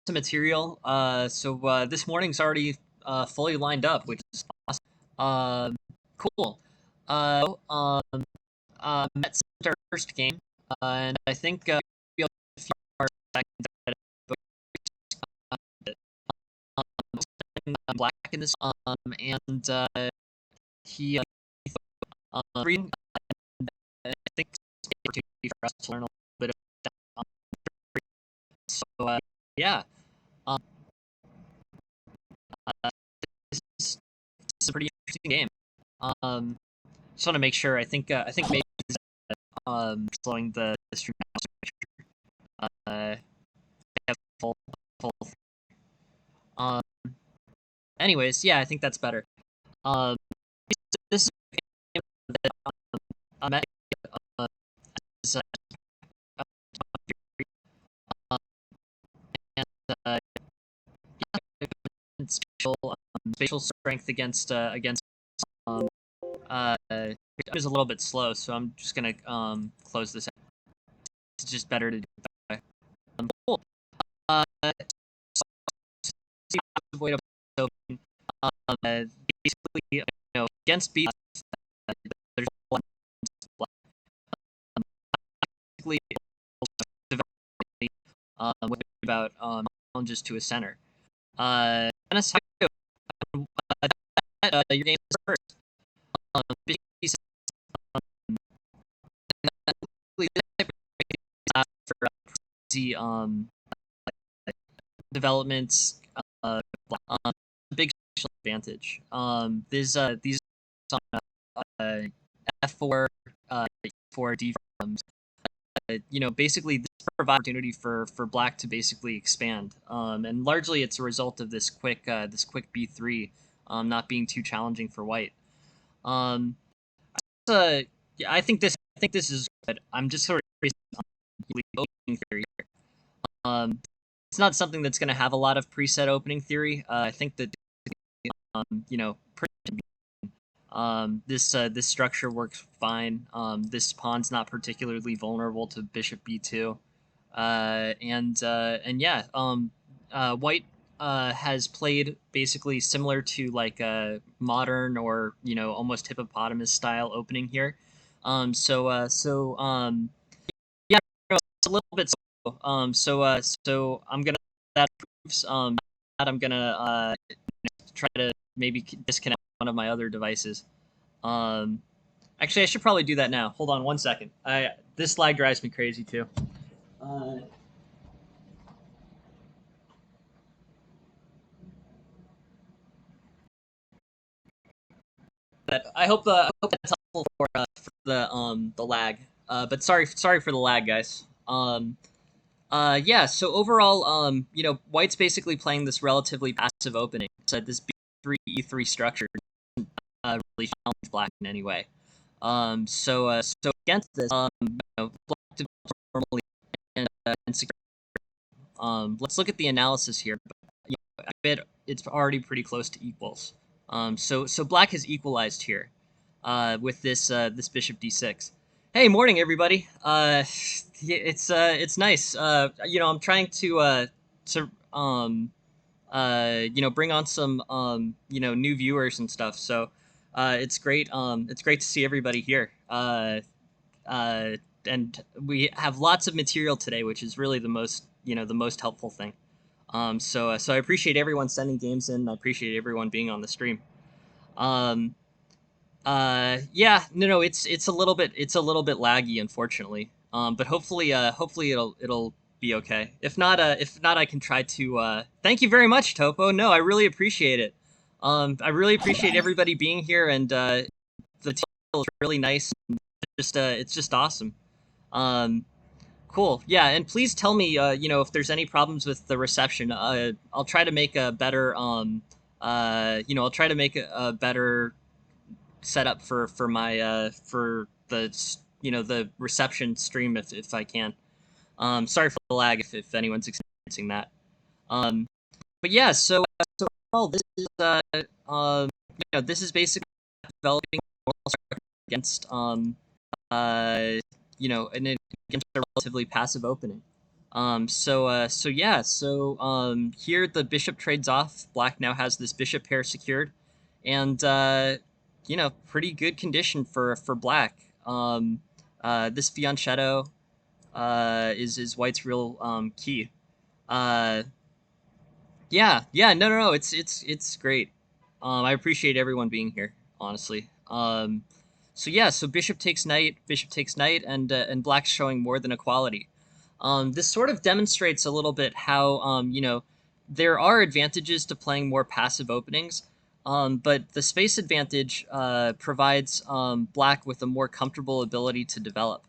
of material. This morning's already fully lined up, which is awesome. Cool. Met our first game, and I think we'll have a few more seconds at it, but, Black in this, and he reading. I think it's an opportunity for us to learn a little bit about that. Yeah, um, uh, this is a pretty interesting game. Um, just want to make sure. I think maybe slowing the stream now. So make sure, have full. Um, anyways, yeah, I think that's better. Um, this is a game that I'm at. Uh, is, um, and spatial strength against um is a little bit slow, so I'm just gonna close this out. It's just better to do that. Cool. Uh, way to basically, against B, there's one basically about challenges to a center. Dennis, your game is first. For easy developments, big advantage. These F4, D forums. Basically this provides opportunity for Black to basically expand, and largely it's a result of this quick B3 not being too challenging for White. Yeah, I think this is good. I'm just sort of opening theory here. It's not something that's going to have a lot of preset opening theory. I think that this structure works fine. This pawn's not particularly vulnerable to bishop b2, and yeah, White has played basically similar to like a modern or almost hippopotamus style opening here. Yeah, it's a little bit slow. So I'm gonna that proves that I'm gonna try to maybe disconnect one of my other devices. Um, Actually, I should probably do that now. Hold on one second. This lag drives me crazy too. Uh, I hope that's helpful for the lag. But sorry for the lag, guys. Yeah. So overall, White's basically playing this relatively passive opening. So this B3 E3 structure doesn't really challenge Black in any way. So against this, Black develops normally and secure. Let's look at the analysis here. I bet it's already pretty close to equals. So Black has equalized here with this bishop d6. Hey, morning everybody. It's nice. I'm trying to bring on some new viewers and stuff. So it's great. It's great to see everybody here. And we have lots of material today, which is really the most helpful thing. So I appreciate everyone sending games in. I appreciate everyone being on the stream. Yeah, no, it's a little bit laggy, unfortunately. But hopefully it'll be okay. If not, I can try to. Thank you very much, Topo. No, I really appreciate it. I really appreciate everybody being here, and the material is really nice. And it's just awesome. Um, Cool. Yeah, and please tell me, if there's any problems with the reception. I'll try to make a better, I'll try to make a better setup for my for the reception stream if I can. Sorry for the lag if anyone's experiencing that. But yeah, so overall, this is this is basically developing against against a relatively passive opening. So yeah, here the bishop trades off. Black now has this bishop pair secured, and pretty good condition for black. This fianchetto is white's real key. Uh, yeah, no, it's great. I appreciate everyone being here, honestly. So yeah, so bishop takes knight, and black's showing more than equality. This sort of demonstrates a little bit how there are advantages to playing more passive openings, but the space advantage provides black with a more comfortable ability to develop.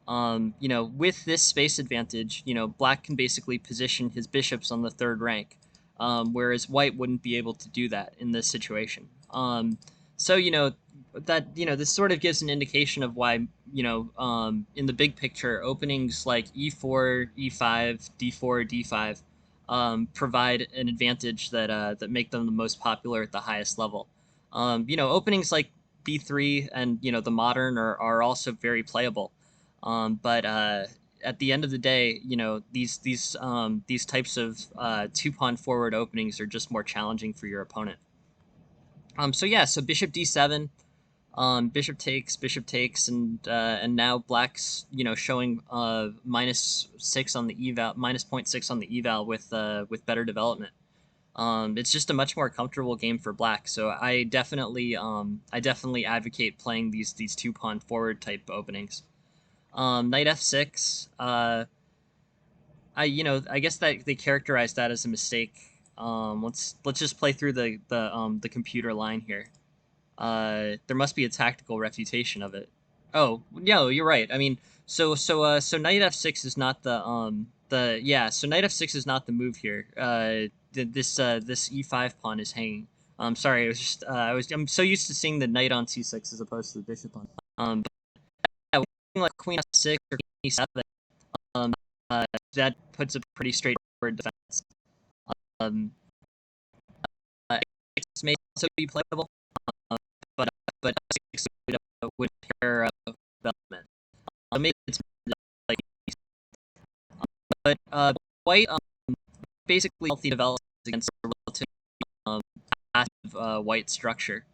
With this space advantage, black can basically position his bishops on the third rank, whereas white wouldn't be able to do that in this situation. So this sort of gives an indication of why in the big picture, openings like e4, e5, d4, d5 provide an advantage that make them the most popular at the highest level. Openings like b3 and the modern are also very playable. But at the end of the day, these types of two pawn forward openings are just more challenging for your opponent. So yeah, so bishop d7, bishop takes, and now black's showing -6 on the eval, minus -0.6 on the eval with better development. It's just a much more comfortable game for black. So I definitely advocate playing these two pawn forward type openings. Knight f6. I guess that they characterized that as a mistake. Let's just play through the computer line here. There must be a tactical refutation of it. Oh, no, you're right. I mean, so knight f6 is not the yeah. So knight f6 is not the move here. This e5 pawn is hanging. Sorry, it was just I'm so used to seeing the knight on c6 as opposed to the bishop on. But yeah, like queen f6 or queen e7, um, uh, that puts a pretty straightforward defense. Um, X may also be playable, but X would pair development. Maybe it's like, but white basically healthy develops against a relatively passive white structure.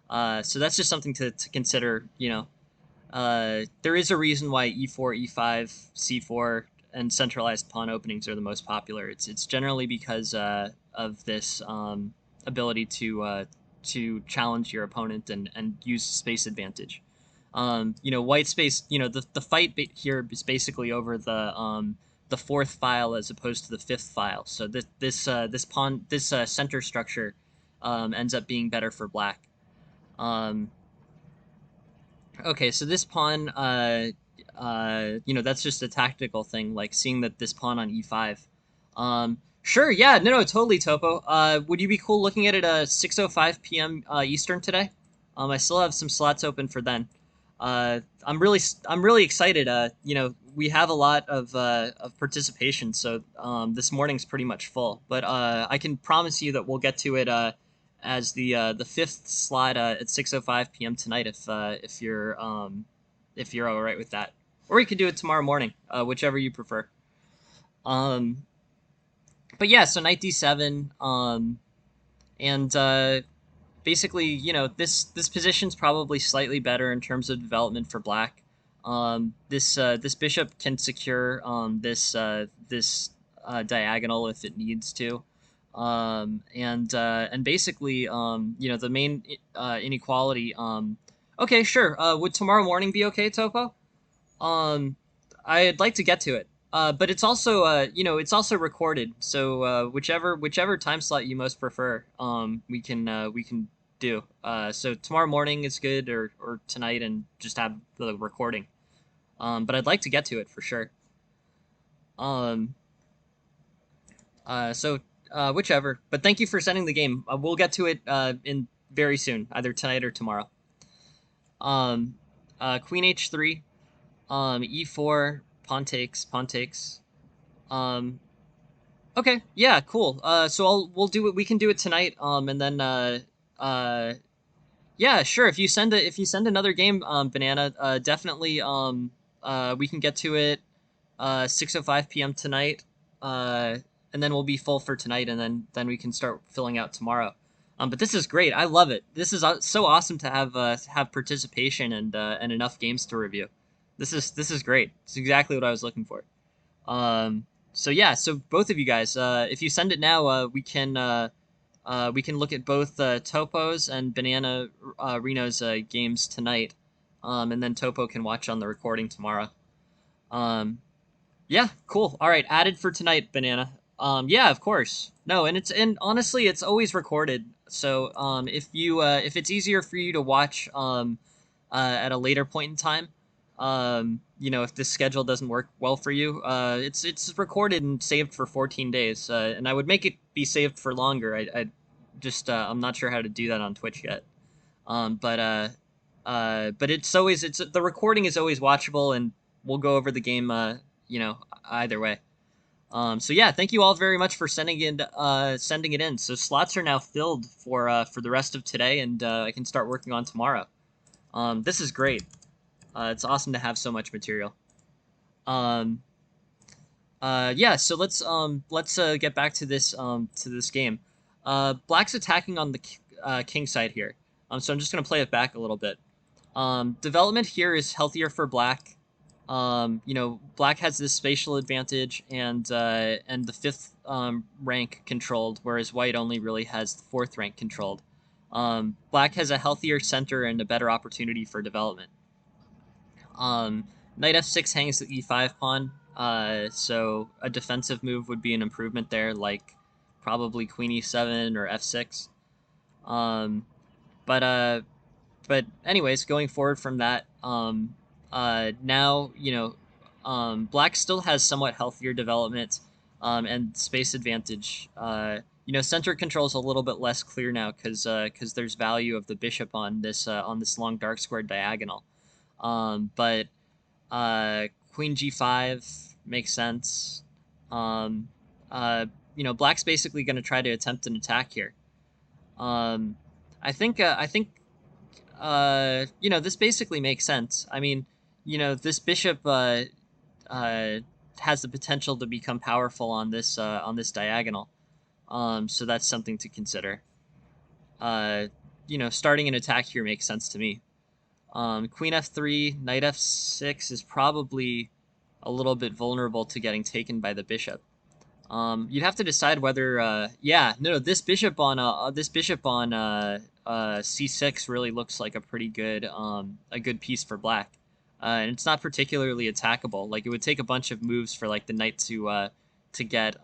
So that's just something to consider. There is a reason why e4, e5, c4, and centralized pawn openings are the most popular. It's generally because of this ability to challenge your opponent and use space advantage. White space. The fight here is basically over the fourth file as opposed to the fifth file. So this center structure ends up being better for black. Okay, so this pawn, that's just a tactical thing, like seeing that this pawn on e5. Sure, yeah, no, totally, Topo. Would you be cool looking at it 6:05 p.m. Eastern today? I still have some slots open for then. I'm really excited. We have a lot of participation, so this morning's pretty much full. But I can promise you that we'll get to it as the fifth slot at 6:05 p.m. tonight if you're all right with that, or we could do it tomorrow morning, whichever you prefer. Um, but yeah, so knight d7, and basically, this position's probably slightly better in terms of development for black. This bishop can secure this diagonal if it needs to. And basically, the main inequality. Okay, sure. Would tomorrow morning be okay, Topo? Um, I'd like to get to it. But it's also, it's also recorded. So whichever time slot you most prefer, we can do. So tomorrow morning is good, or tonight, and just have the recording. But I'd like to get to it for sure. Um, so whichever. But thank you for sending the game. We'll get to it in very soon, either tonight or tomorrow. Um, Queen h3, e4, pawn takes, pawn takes. Okay, yeah, cool. So we'll do it. We can do it tonight. And then yeah, sure. If you send another game, banana, definitely. We can get to it. 6:05 p.m. tonight, and then we'll be full for tonight, and then we can start filling out tomorrow. But this is great. I love it. This is so awesome to have participation and enough games to review. This is great. It's exactly what I was looking for. So yeah, so both of you guys, if you send it now, we can look at both Topo's and Banana Reno's games tonight, and then Topo can watch on the recording tomorrow. Um, yeah, cool. All right, added for tonight, Banana. Yeah, of course. No, and honestly, it's always recorded. So if it's easier for you to watch at a later point in time, if this schedule doesn't work well for you, it's recorded and saved for 14 days, and I would make it be saved for longer. I just I'm not sure how to do that on Twitch yet. But it's the recording is always watchable, and we'll go over the game, either way. So yeah, thank you all very much for sending it in. So slots are now filled for the rest of today, and I can start working on tomorrow. This is great. It's awesome to have so much material. Yeah. So let's get back to this game. Black's attacking on the king side here. So I'm just gonna play it back a little bit. Development here is healthier for Black. Black has this spatial advantage and the fifth rank controlled, whereas White only really has the fourth rank controlled. Black has a healthier center and a better opportunity for development. Knight f6 hangs the e5 pawn, so a defensive move would be an improvement there, like probably queen e7 or f6. But anyways, going forward from that, now Black still has somewhat healthier development, and space advantage. Center control is a little bit less clear now because there's value of the bishop on this long dark squared diagonal. But Queen g5 makes sense. Black's basically going to try to attempt an attack here. I think this basically makes sense. I mean, this bishop has the potential to become powerful on this diagonal. So that's something to consider. Starting an attack here makes sense to me. Queen f3, knight f6 is probably a little bit vulnerable to getting taken by the bishop. You'd have to decide whether, this bishop on c6 really looks like a pretty good piece for Black, and it's not particularly attackable. Like, it would take a bunch of moves for like the knight to get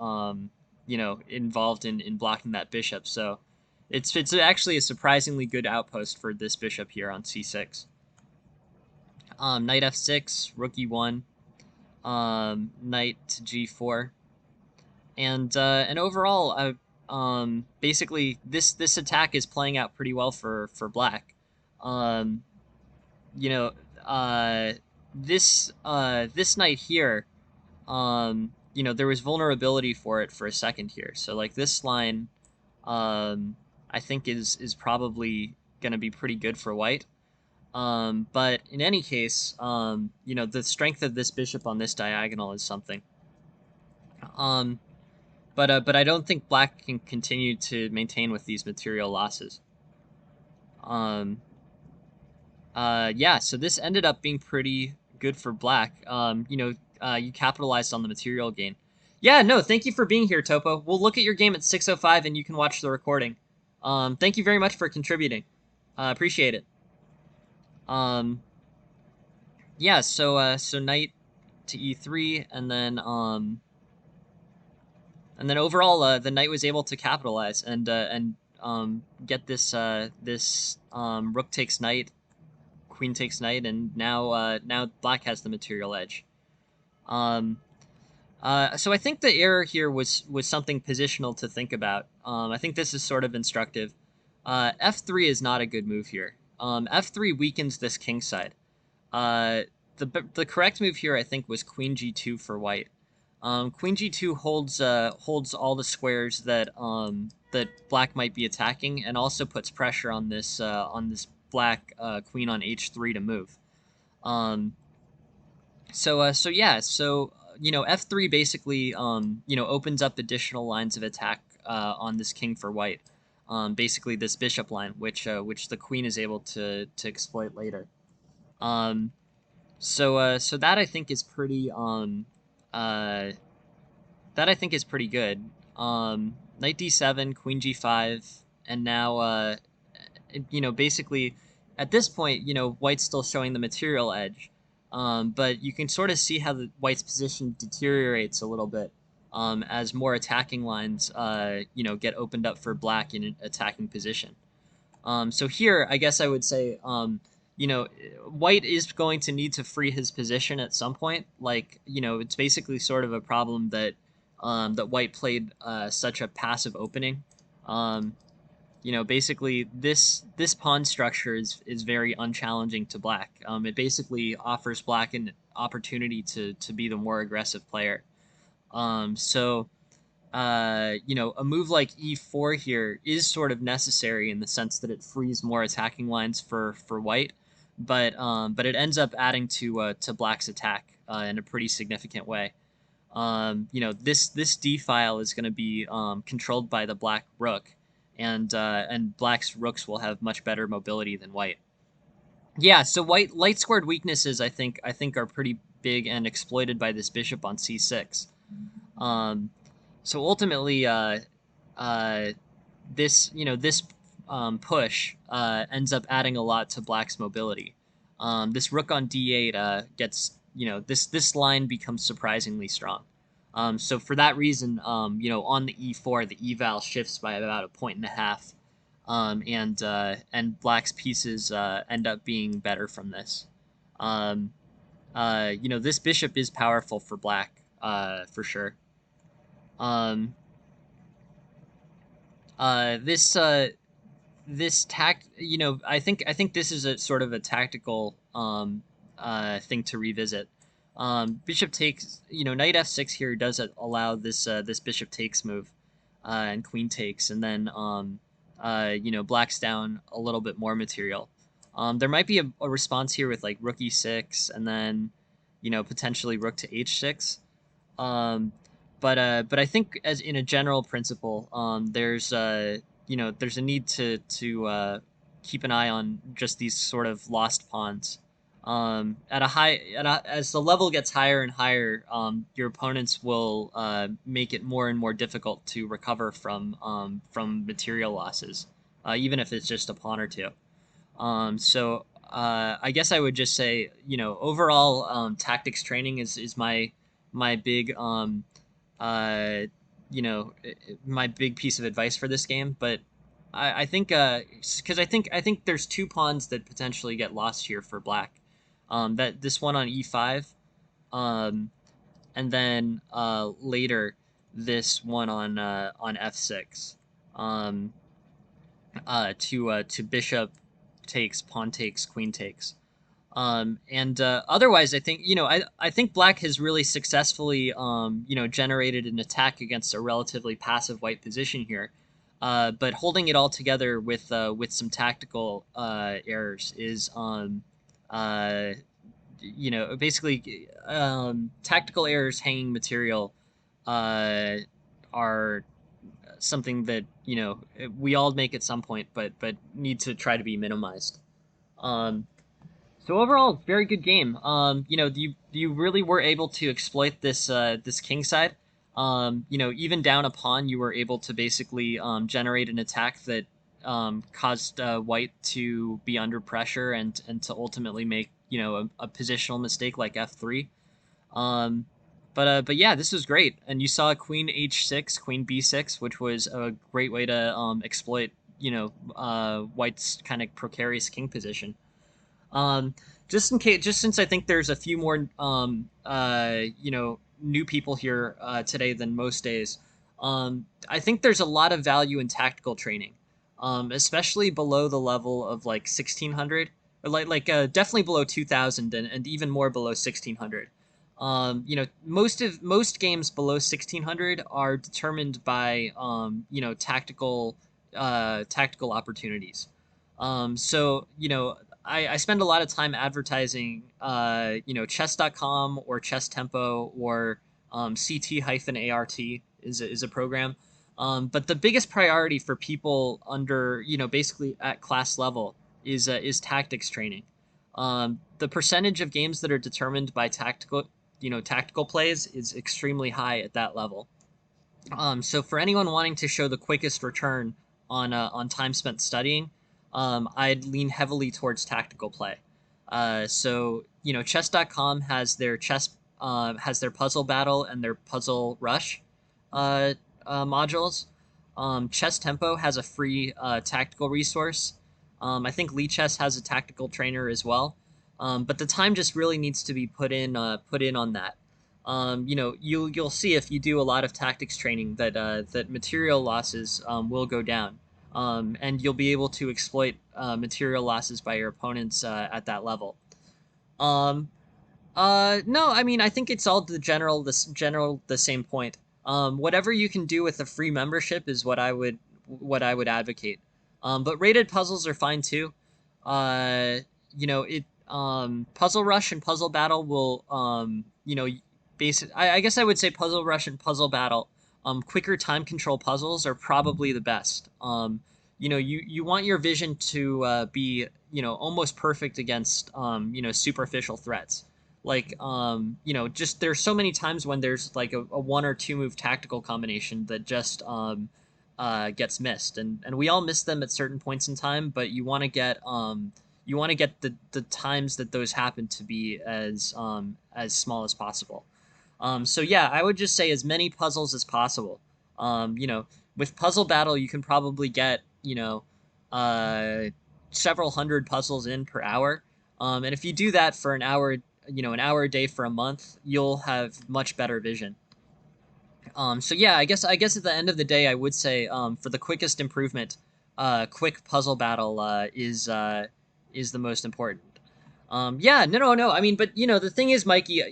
involved in blocking that bishop. So it's actually a surprisingly good outpost for this bishop here on c6. Knight f6, rook e1, knight to g4. And overall, basically this attack is playing out pretty well for Black. This knight here, there was vulnerability for it for a second here. So like this line, I think is probably going to be pretty good for White. But in any case, the strength of this bishop on this diagonal is something. But I don't think Black can continue to maintain with these material losses. So this ended up being pretty good for Black. You capitalized on the material gain. Yeah, no, thank you for being here, Topo. We'll look at your game at 6:05 and you can watch the recording. Thank you very much for contributing. Appreciate it. So knight to e3, and then overall, the knight was able to capitalize and get this rook takes knight, queen takes knight, and now Black has the material edge. So I think the error here was something positional to think about. I think this is sort of instructive. F3 is not a good move here. F3 weakens this king side. The correct move here, I think, was queen g2 for White. Queen g2 holds all the squares that Black might be attacking, and also puts pressure on this Black queen on h3 to move. So f3 basically opens up additional lines of attack on this king for white. Basically this bishop line, which the queen is able to exploit later. Um, so that I think is pretty uh that I think is pretty good. Knight d7, queen g5, and now basically at this point, white's still showing the material edge. But you can sort of see how the white's position deteriorates a little bit as more attacking lines, get opened up for black in an attacking position. So here, I guess I would say, white is going to need to free his position at some point. Like, it's basically sort of a problem that white played such a passive opening. Um, basically this pawn structure is very unchallenging to black. It basically offers black an opportunity to be the more aggressive player. So a move like e4 here is sort of necessary in the sense that it frees more attacking lines for white, but it ends up adding to black's attack in a pretty significant way. This d file is going to be controlled by the black rook, and black's rooks will have much better mobility than white. Yeah, so white light squared weaknesses I think are pretty big and exploited by this bishop on c6. Um, so ultimately, uh, this push ends up adding a lot to black's mobility. This rook on d8 gets this line becomes surprisingly strong. So for that reason, on the e4, the eval shifts by about a point and a half, and black's pieces end up being better from this. Um, this bishop is powerful for black, for sure. Um, this this tact, I think this is a sort of a tactical thing to revisit. Bishop takes, knight f6 here does allow this bishop takes move, and queen takes, and then black's down a little bit more material. There might be a response here with like rook e6, and then potentially rook to h6. Um, but I think as in a general principle, there's a need to keep an eye on just these sort of lost pawns. As the level gets higher and higher, your opponents will make it more and more difficult to recover from material losses, even if it's just a pawn or two. So I guess I would just say, overall, tactics training is my big uh, my big piece of advice for this game. But I think because I think there's two pawns that potentially get lost here for black. That this one on e5, um, and then later this one on f6. Um, to bishop takes, pawn takes, queen takes. And otherwise, I think I think black has really successfully generated an attack against a relatively passive white position here. But holding it all together with some tactical errors is uh, basically tactical errors hanging material are something that we all make at some point, but need to try to be minimized. Um, so overall, very good game. You really were able to exploit this king side. Even down a pawn, you were able to basically generate an attack that caused white to be under pressure and to ultimately make a positional mistake like f3. Um, but yeah, this was great, and you saw queen h6, queen b6, which was a great way to exploit white's kind of precarious king position. Um, just in case, just since I think there's a few more, new people here today than most days, I think there's a lot of value in tactical training, especially below the level of like 1600, or definitely below 2000, and even more below 1600. Most games below 1600 are determined by tactical opportunities. So I spend a lot of time advertising chess.com or chess tempo or CT-ART is a program. But the biggest priority for people under, basically at class level is tactics training. The percentage of games that are determined by tactical plays is extremely high at that level. So for anyone wanting to show the quickest return on time spent studying, I'd lean heavily towards tactical play. So chess.com has their puzzle battle and their puzzle rush uh, modules. Chess Tempo has a free tactical resource. I think Lee Chess has a tactical trainer as well. But the time just really needs to be put in on that. You'll see if you do a lot of tactics training that material losses will go down, and you'll be able to exploit material losses by your opponents at that level. Um, no, I mean I think it's all the same point. Whatever you can do with a free membership is what I would advocate. But rated puzzles are fine too. It Puzzle Rush and Puzzle Battle will I guess I would say Puzzle Rush and Puzzle Battle. Quicker time control puzzles are probably the best. You want your vision to be almost perfect against superficial threats. Like just there's so many times when there's like a one or two move tactical combination that just gets missed, and we all miss them at certain points in time. But you want to get the times that those happen to be as small as possible. So yeah, I would just say as many puzzles as possible. With Puzzle Battle, you can probably get uh, several hundred puzzles in per hour. And if you do that for an hour a day for a month, you'll have much better vision. So yeah, I guess at the end of the day, I would say for the quickest improvement, quick Puzzle Battle is the most important. Yeah, no, no, no. I mean, but the thing is, Mikey,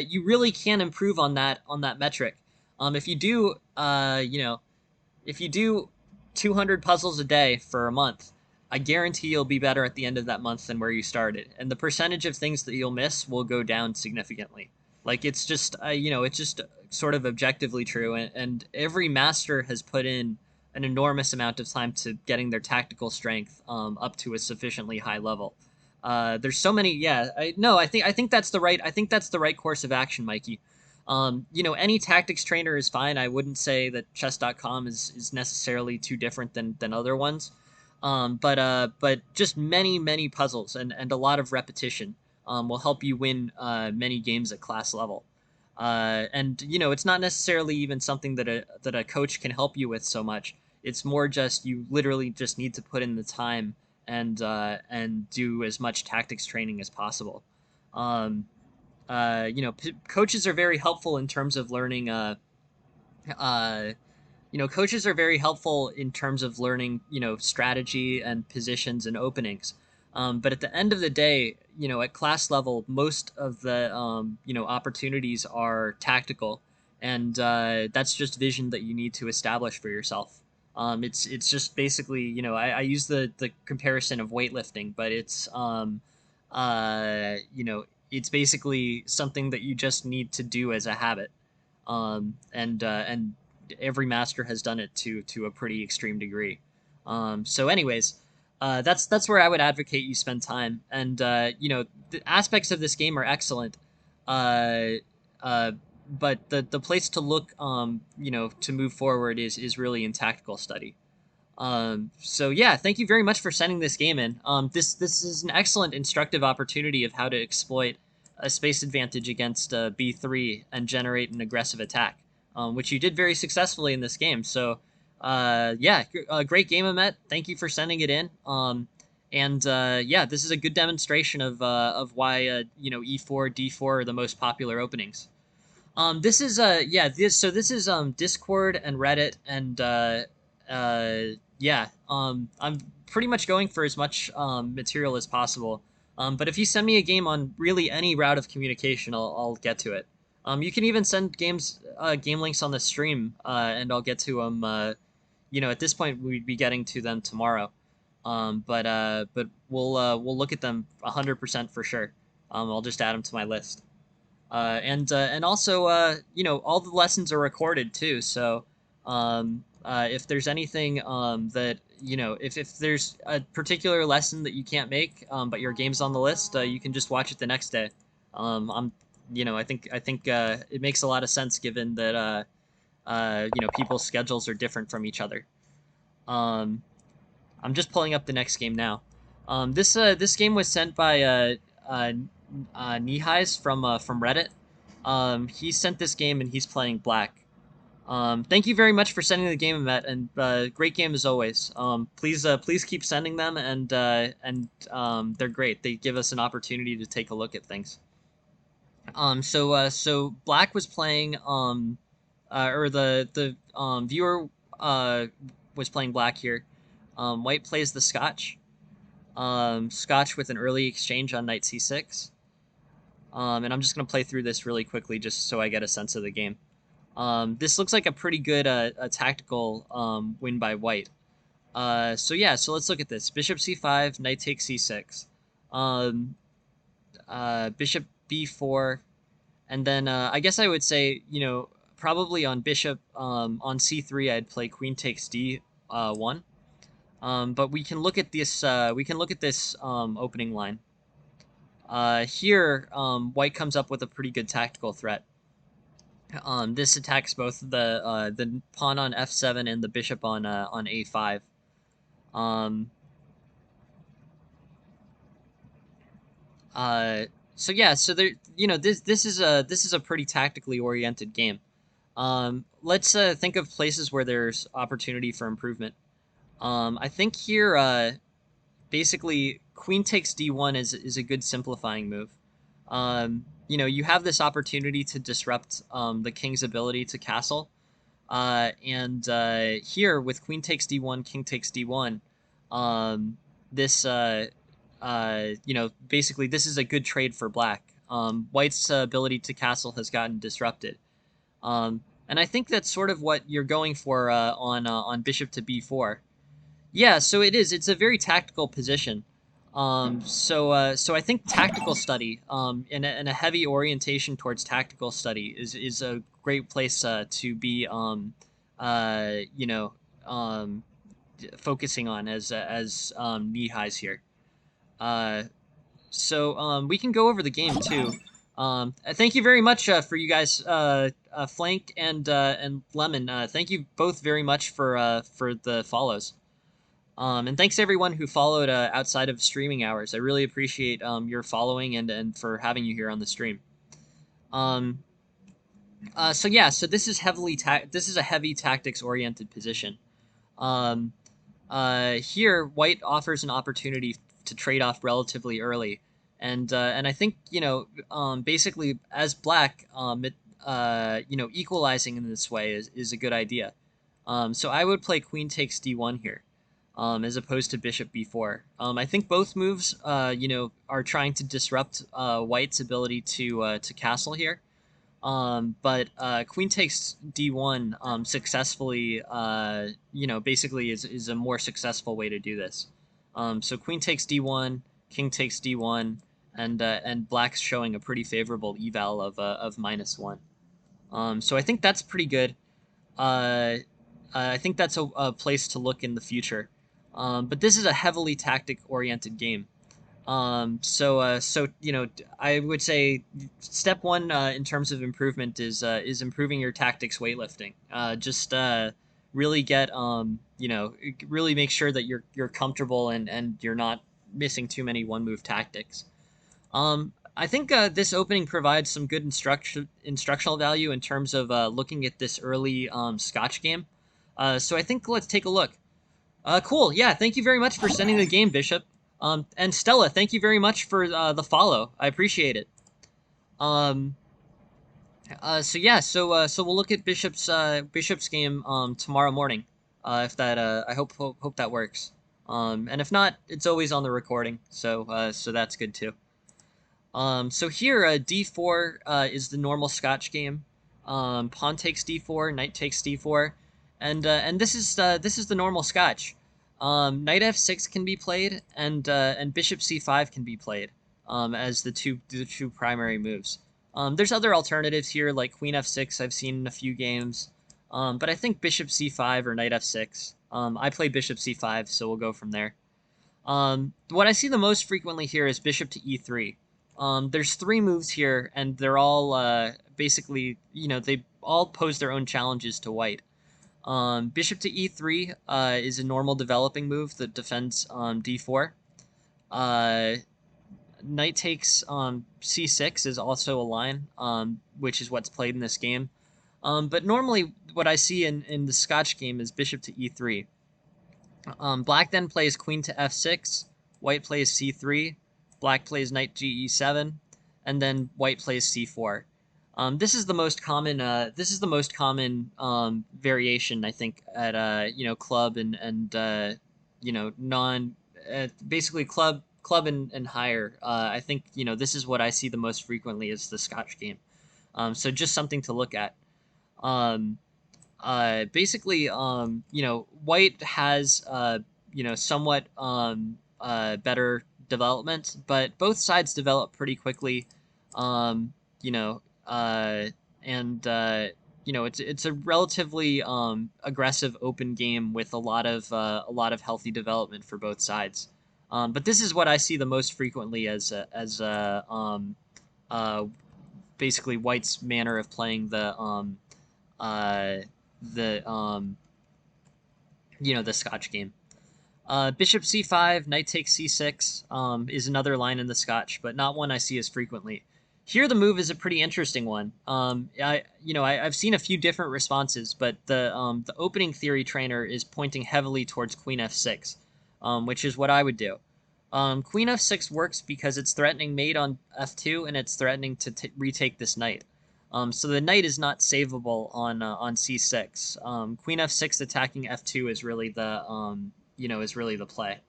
you really can improve on that metric. If you do, if you do 200 puzzles a day for a month, I guarantee you'll be better at the end of that month than where you started, and the percentage of things that you'll miss will go down significantly. Like it's just sort of objectively true, and every master has put in an enormous amount of time to getting their tactical strength up to a sufficiently high level. There's so many. Yeah, I think that's the right course of action, Mikey. Any tactics trainer is fine. I wouldn't say that chess.com is necessarily too different than other ones. But just many puzzles and a lot of repetition will help you win many games at class level. And it's not necessarily even something that a coach can help you with so much. It's more just you literally just need to put in the time and do as much tactics training as possible. Um, Coaches are very helpful in terms of learning. Uh, Coaches are very helpful in terms of learning, strategy and positions and openings. But at the end of the day, at class level, most of the, opportunities are tactical, and that's just vision that you need to establish for yourself. It's just basically, I use the comparison of weightlifting, but it's basically something that you just need to do as a habit. And every master has done it to a pretty extreme degree. So, anyways, that's where I would advocate you spend time. And the aspects of this game are excellent. Uh, uh, but the place to look, to move forward is really in tactical study. So yeah, thank you very much for sending this game in. This is an excellent instructive opportunity of how to exploit a space advantage against B3 and generate an aggressive attack, which you did very successfully in this game. So yeah, a great game, Amet. Thank you for sending it in. And yeah, this is a good demonstration of why E4 D4 are the most popular openings. This is yeah this is Discord and Reddit and yeah, I'm pretty much going for as much material as possible. But if you send me a game on really any route of communication, I'll get to it. You can even send game links on the stream, and I'll get to them. At this point, we'd be getting to them tomorrow. But we'll look at them 100% for sure. I'll just add them to my list. And also, all the lessons are recorded too. So if there's anything that if there's a particular lesson that you can't make, but your game's on the list, you can just watch it the next day. I'm I think it makes a lot of sense given that people's schedules are different from each other. Um, I'm just pulling up the next game now. This game was sent by uh, Nihais from Reddit. He sent this game and he's playing black. Thank you very much for sending the game, Matt, and great game as always. Please keep sending them, and they're great. They give us an opportunity to take a look at things. So Black was playing or the viewer was playing Black here. White plays the Scotch. Scotch with an early exchange on knight c6. And I'm just gonna play through this really quickly just so I get a sense of the game. This looks like a pretty good a tactical win by White. So let's look at this. Bishop c5, knight takes c6. Bishop b4, and then I guess I would say, probably on bishop on c3 I'd play queen takes d1. But we can look at this. Opening line. Here, White comes up with a pretty good tactical threat. This attacks both the pawn on f7 and the bishop on a5. So there, this is a pretty tactically oriented game. Let's think of places where there's opportunity for improvement. I think here, basically, queen takes d1 is a good simplifying move. You have this opportunity to disrupt the king's ability to castle. And here, with queen takes d1, king takes d1, this, basically, this is a good trade for black. White's ability to castle has gotten disrupted. And I think that's sort of what you're going for on bishop to b4. Yeah, so it is. It's a very tactical position. So I think tactical study, and a heavy orientation towards tactical study is a great place to be, you know, focusing on as knee highs here. So we can go over the game too. Thank you very much for you guys, Flank and Lemon. Thank you both very much for the follows. And thanks to everyone who followed outside of streaming hours. I really appreciate your following and for having you here on the stream. Um, so this is this is a heavy tactics oriented position. Um, Here, White offers an opportunity to trade off relatively early, and I think basically as Black, equalizing in this way is a good idea. So I would play Queen takes d1 here. As opposed to Bishop b4. I think both moves, are trying to disrupt White's ability to castle here. But Queen takes d1 successfully, basically is a more successful way to do this. So Queen takes d1, King takes d1, and Black's showing a pretty favorable eval of -1. So I think that's pretty good. I think that's a place to look in the future. But this is a heavily tactic-oriented game. I would say step one in terms of improvement is improving your tactics weightlifting. Just really get really make sure that you're comfortable and you're not missing too many one move tactics. I think this opening provides some good instructional value in terms of looking at this early Scotch game. So I think let's take a look. Cool. Yeah, thank you very much for sending the game, Bishop. And Stella, thank you very much for the follow. I appreciate it. So we'll look at Bishop's game tomorrow morning. If that I hope that works. And if not, it's always on the recording, so that's good too. So here, d4 is the normal Scotch game. Pawn takes d4, knight takes d4, and this is the normal Scotch. Knight f6 can be played, and bishop c5 can be played as the two primary moves. There's other alternatives here like queen f6 I've seen in a few games, but I think bishop c5 or knight f6. I play bishop c5, so we'll go from there. What I see the most frequently here is bishop to e3. There's three moves here, and they're all basically, they all pose their own challenges to white. Bishop to e3 is a normal developing move that defends d4. Knight takes c6 is also a line, which is what's played in this game. But normally what I see in the Scotch game is bishop to e3. Black then plays queen to f6, white plays c3, black plays knight to e7, and then white plays c4. This is the most common. This is the most common variation, I think, at club and non basically club and higher. I think this is what I see the most frequently is the Scotch game. So just something to look at. Um, Basically, white has somewhat better development, but both sides develop pretty quickly. Um, you know, and it's a relatively aggressive open game with a lot of healthy development for both sides. But this is what I see the most frequently uh, basically white's manner of playing uh, the the Scotch game. Bishop c5, knight takes c6 is another line in the Scotch, but not one I see as frequently. Here, the move is a pretty interesting one. I've seen a few different responses, but the opening theory trainer is pointing heavily towards queen f6, which is what I would do. Queen f6 works because it's threatening mate on f2, and it's threatening to retake this knight. So the knight is not savable on c6. Queen f6 attacking f2 is really the play.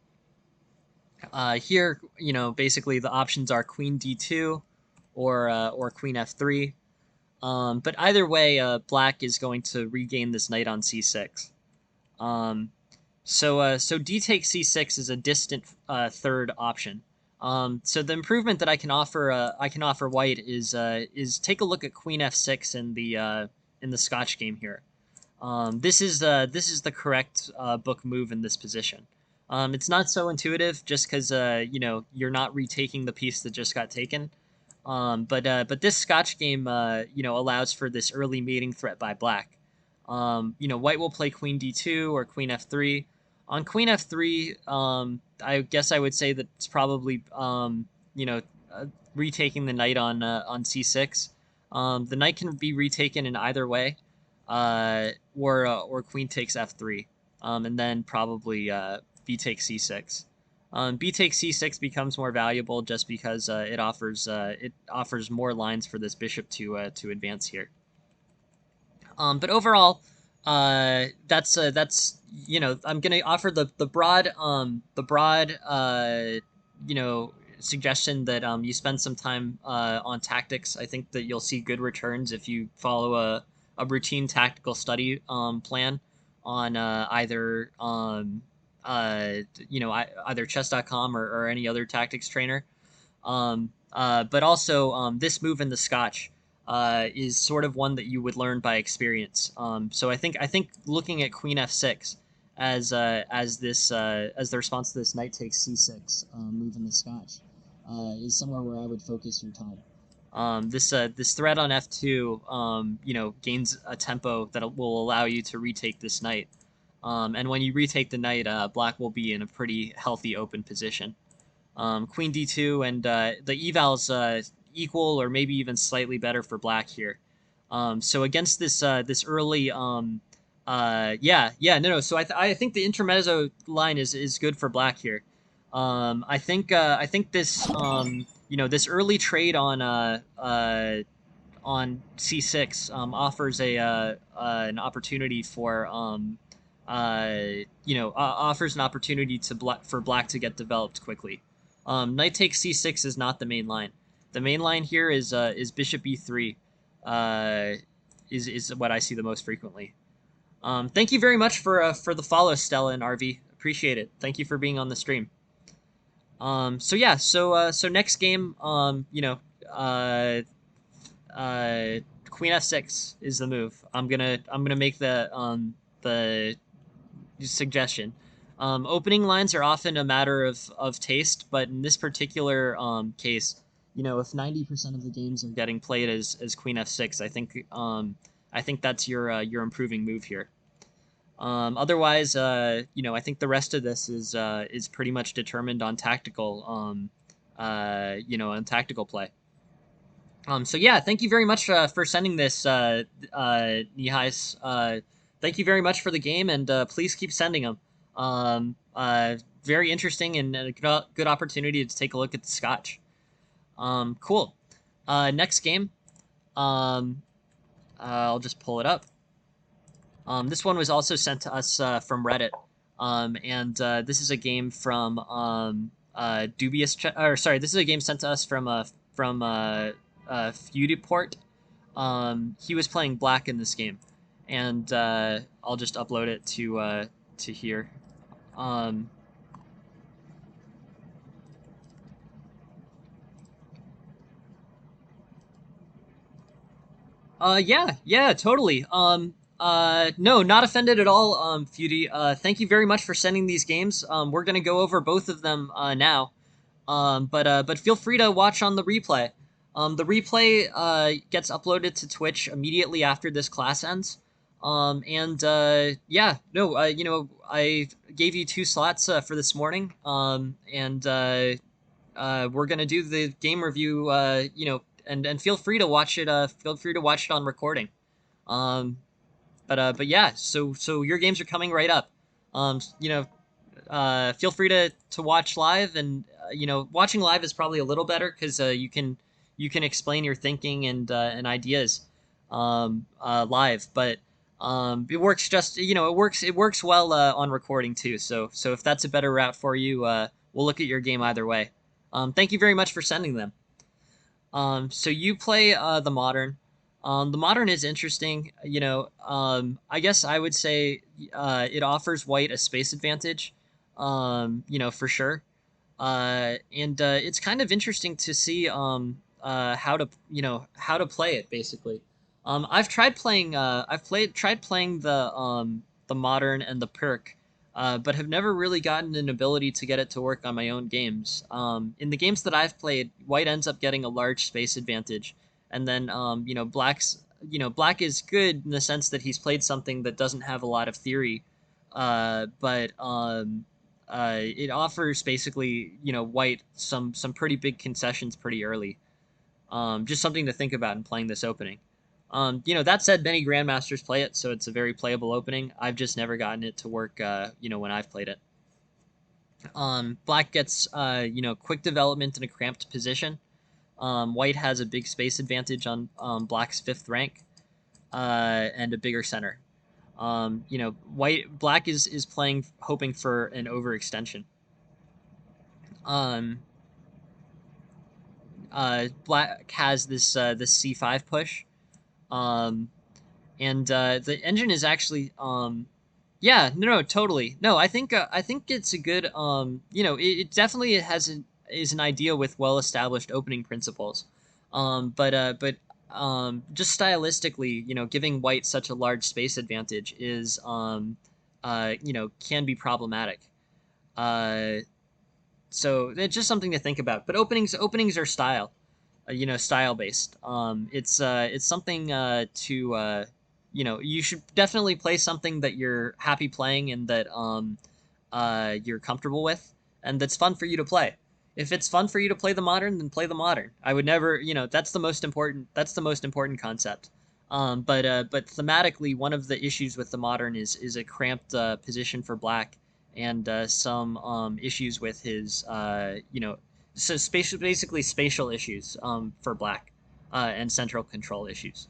Here, basically the options are queen d2 or queen f3. But either way, black is going to regain this knight on c6. So d takes c6 is a distant third option. So the improvement that I can offer white is take a look at queen f6 in the Scotch game here. This is the correct book move in this position. It's not so intuitive just because you're not retaking the piece that just got taken. But this Scotch game allows for this early mating threat by black. White will play queen d2 or queen f3. On queen f3, I guess I would say that it's probably retaking the knight on c6. The knight can be retaken in either way, or queen takes f3, and then probably b takes c6. B takes c6 becomes more valuable just because it offers more lines for this bishop to advance here. But overall, that's I'm gonna offer the broad suggestion that you spend some time on tactics. I think that you'll see good returns if you follow a routine tactical study plan on either either chess.com or any other tactics trainer. But also this move in the Scotch is sort of one that you would learn by experience. So I think looking at queen f6 as the response to this knight takes c6 move in the Scotch is somewhere where I would focus your time. This threat on f2 gains a tempo that will allow you to retake this knight. And when you retake the knight, black will be in a pretty healthy open position. Queen d2 and the eval's equal or maybe even slightly better for black here. So against this early no. So I think the intermezzo line is good for black here. I think this this early trade on c6 offers an opportunity for offers an opportunity for black to get developed quickly. Knight takes c6 is not the main line. The main line here is bishop e3. Is what I see the most frequently. Thank you very much for the follow, Stella and RV. Appreciate it. Thank you for being on the stream. So next game, Queen f6 is the move. I'm gonna make the suggestion. Opening lines are often a matter of taste, but in this particular case, if 90% of the games are getting played as Queen f6, I think that's your improving move here. Otherwise, I think the rest of this is pretty much determined on tactical on tactical play. So yeah, thank you very much for sending this, Nihais. Thank you very much for the game, and please keep sending them. Very interesting and a good opportunity to take a look at the Scotch. Cool. Next game. I'll just pull it up. This one was also sent to us from Reddit, and this is a game from Dubious. This is a game sent to us from Feudiport. He was playing black in this game, and I'll just upload it to here. Yeah, totally. No, not offended at all, Feudy. Thank you very much for sending these games. We're gonna go over both of them now. But feel free to watch on the replay. The replay gets uploaded to Twitch immediately after this class ends. Yeah, no, I gave you 2 slots for this morning. We're gonna do the game review. And feel free to watch it. Feel free to watch it on recording. But yeah, so your games are coming right up. Feel free to watch live, and watching live is probably a little better because you can explain your thinking and ideas live. But it works just it works well on recording too. So if that's a better route for you, we'll look at your game either way. Thank you very much for sending them. So you play the modern. The modern is interesting. I guess I would say it offers white a space advantage. For sure. And it's kind of interesting to see how to play it basically. I've tried playing tried playing the modern and the perk, but have never really gotten an ability to get it to work on my own games. In the games that I've played, white ends up getting a large space advantage, and then black is good in the sense that he's played something that doesn't have a lot of theory, but it offers basically white some pretty big concessions pretty early. Just something to think about in playing this opening. That said, many grandmasters play it, so it's a very playable opening. I've just never gotten it to work, when I've played it. Black gets, quick development in a cramped position. White has a big space advantage on black's 5th rank, and a bigger center. Black is playing hoping for an overextension. Black has this C5 push. And the engine is actually yeah, no, totally. No, I think it's a good it definitely is an idea with well established opening principles. But just stylistically, giving white such a large space advantage is can be problematic. So it's just something to think about. But openings are style. Style based. It's something to you should definitely play something that you're happy playing and that you're comfortable with and that's fun for you to play. If it's fun for you to play the modern, then play the modern. I would never, that's the most important. That's the most important concept. But thematically, one of the issues with the modern is a cramped position for black and some issues with his so basically spatial issues for black and central control issues.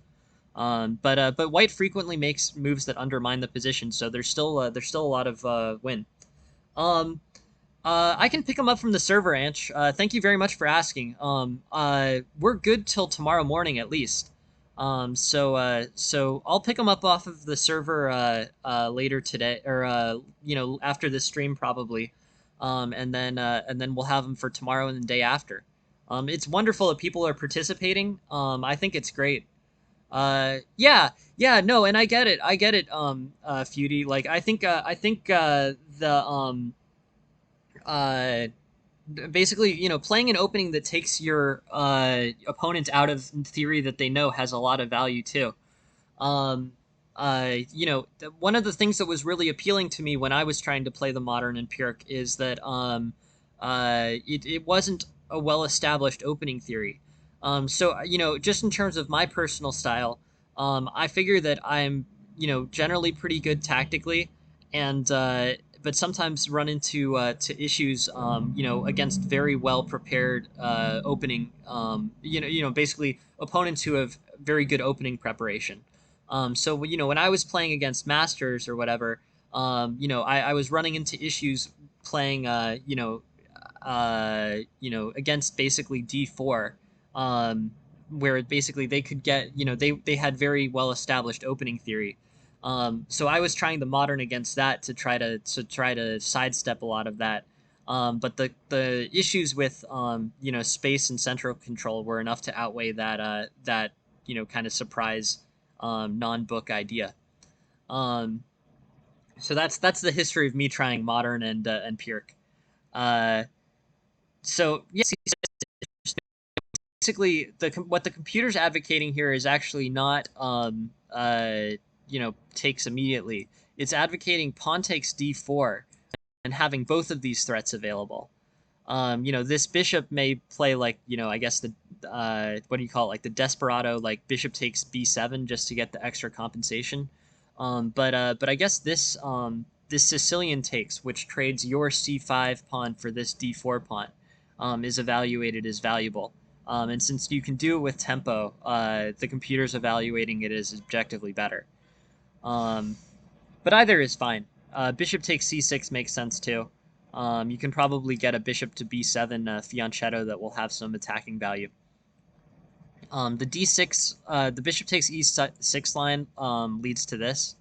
But white frequently makes moves that undermine the position, so there's still a lot of win. I can pick them up from the server, Anch. Thank you very much for asking. We're good till tomorrow morning at least. So I'll pick them up off of the server later today, or after this stream probably. And then we'll have them for tomorrow and the day after. It's wonderful that people are participating. I think it's great. Yeah, yeah, no, and I get it. Feudy, like I think the uh basically, you know, playing an opening that takes your opponent out of theory that they know has a lot of value too. Um, you know, one of the things that was really appealing to me when I was trying to play the modern empiric is that it wasn't a well established opening theory. So you know, just in terms of my personal style, I figure that I'm, you know, generally pretty good tactically, and but sometimes run into to issues, you know, against very well prepared opening, you know, basically opponents who have very good opening preparation. So you know, when I was playing against masters or whatever, you know, I was running into issues playing, you know, against basically D4, um, where basically they could get, you know, they had very well established opening theory. So I was trying the modern against that to try to sidestep a lot of that. But the issues with, you know, space and central control were enough to outweigh that, you know, kind of surprise, non-book idea. Um, so that's the history of me trying modern and Pyrrhic. Uh, so yes, basically what the computer's advocating here is actually not, you know, takes immediately. It's advocating pawn takes d4 and having both of these threats available. You know, this bishop may play like, you know, I guess the what do you call it, like the desperado, like bishop takes b7 just to get the extra compensation. But I guess this Sicilian takes, which trades your c5 pawn for this d4 pawn, is evaluated as valuable. And since you can do it with tempo, the computer's evaluating it as objectively better. Um, but either is fine. Bishop takes c6 makes sense too. You can probably get a bishop to b7 fianchetto that will have some attacking value. The d6, the bishop takes e6 line leads to this,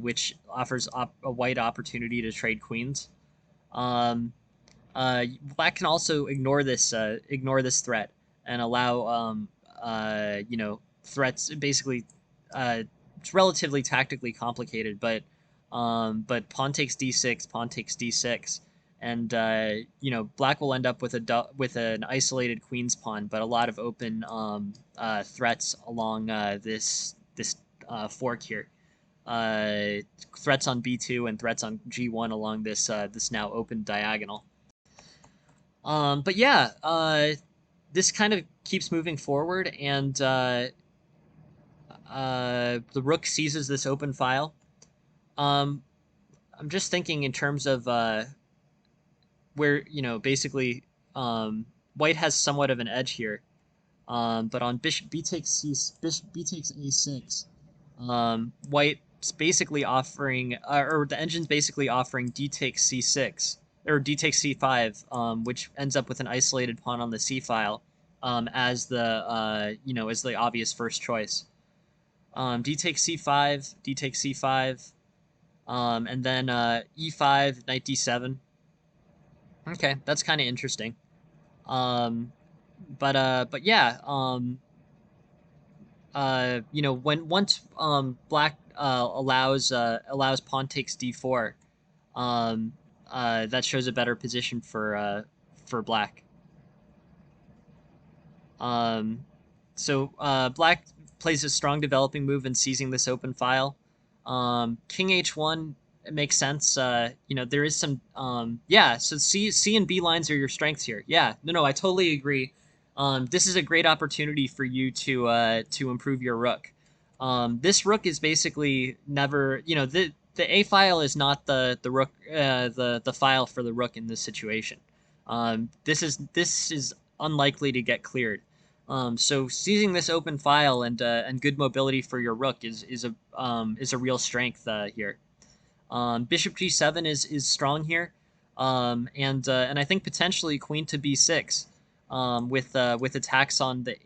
which offers a white opportunity to trade queens. Um, Black can also ignore this threat and allow, you know, threats. Basically, it's relatively tactically complicated, but pawn takes d6, pawn takes d6, and you know, Black will end up with with an isolated queen's pawn, but a lot of open, threats along this fork here. Uh, Threats on b2 and threats on g1 along this now open diagonal. But yeah, this kind of keeps moving forward, and the rook seizes this open file. Um, I'm just thinking in terms of where, you know, basically, white has somewhat of an edge here. But on bishop b takes bishop b takes a6, white's basically offering, or the engine's basically offering d takes c6 or d takes c5, which ends up with an isolated pawn on the c file, as the, you know, as the obvious first choice. D takes c5, d takes c5, and then e5, knight d7. Okay, that's kind of interesting. Um, but yeah, you know, when once black allows pawn takes d4, um, that shows a better position for black. Um, Black plays a strong developing move in seizing this open file. King h1, it makes sense. You know, there is some, yeah. So C and B lines are your strengths here. Yeah, no, I totally agree. This is a great opportunity for you to improve your rook. This rook is basically never, you know, the A file is not the rook, the file for the rook in this situation. This is unlikely to get cleared. So seizing this open file and good mobility for your rook is a real strength here. Bishop g7 is strong here, and I think potentially queen to b6, with attacks on the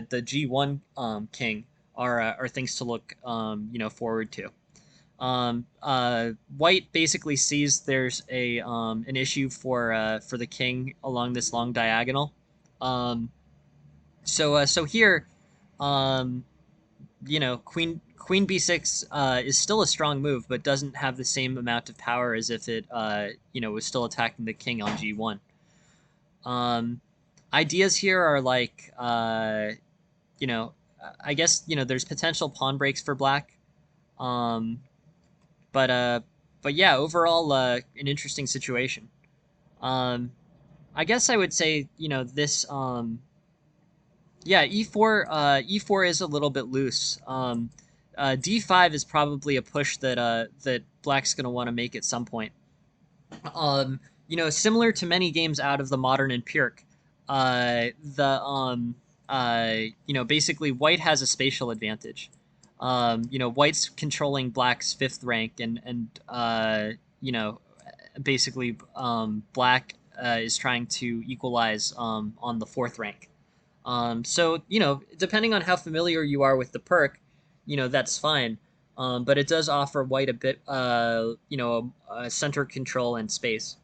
the g1 king are things to look, you know, forward to. White basically sees there's a an issue for the king along this long diagonal. Um, so here, um, Queen b6 is still a strong move, but doesn't have the same amount of power as if it was still attacking the king on g1. Um, Ideas here are like you know I guess there's potential pawn breaks for black. Um, but yeah, overall an interesting situation. Um, I guess I would say this yeah, e4 is a little bit loose. D5 is probably a push that black's going to want to make at some point. Similar to many games out of the modern empiric, the basically white has a spatial advantage. White's controlling black's fifth rank, and basically black is trying to equalize on the fourth rank. So depending on how familiar you are with the perk, that's fine. But it does offer white a bit, center control and space.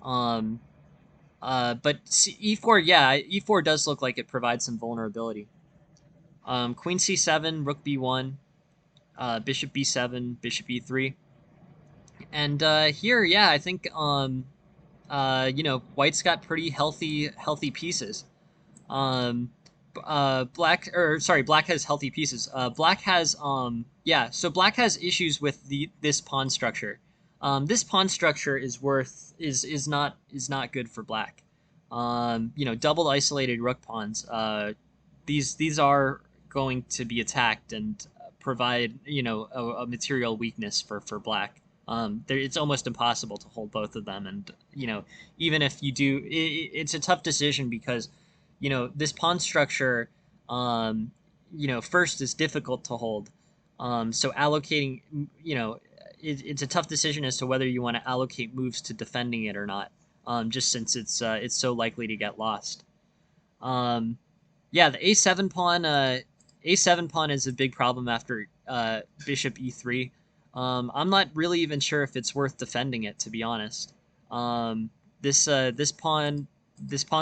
Um, but e4, yeah, e4 does look like it provides some vulnerability. Queen c7, rook b1, bishop b7, bishop e3, and here, yeah, I think white's got pretty healthy pieces. Black has healthy pieces. Black has issues with this pawn structure. This pawn structure is not good for black. Double isolated rook pawns. These are going to be attacked and provide a material weakness for black. It's almost impossible to hold both of them, and even if you do, it's a tough decision because this pawn structure, first is difficult to hold. So allocating, it's a tough decision as to whether you want to allocate moves to defending it or not. Just since it's so likely to get lost. Um, yeah, the a7 pawn is a big problem after bishop e3. I'm not really even sure if it's worth defending it, to be honest. Um, this pawn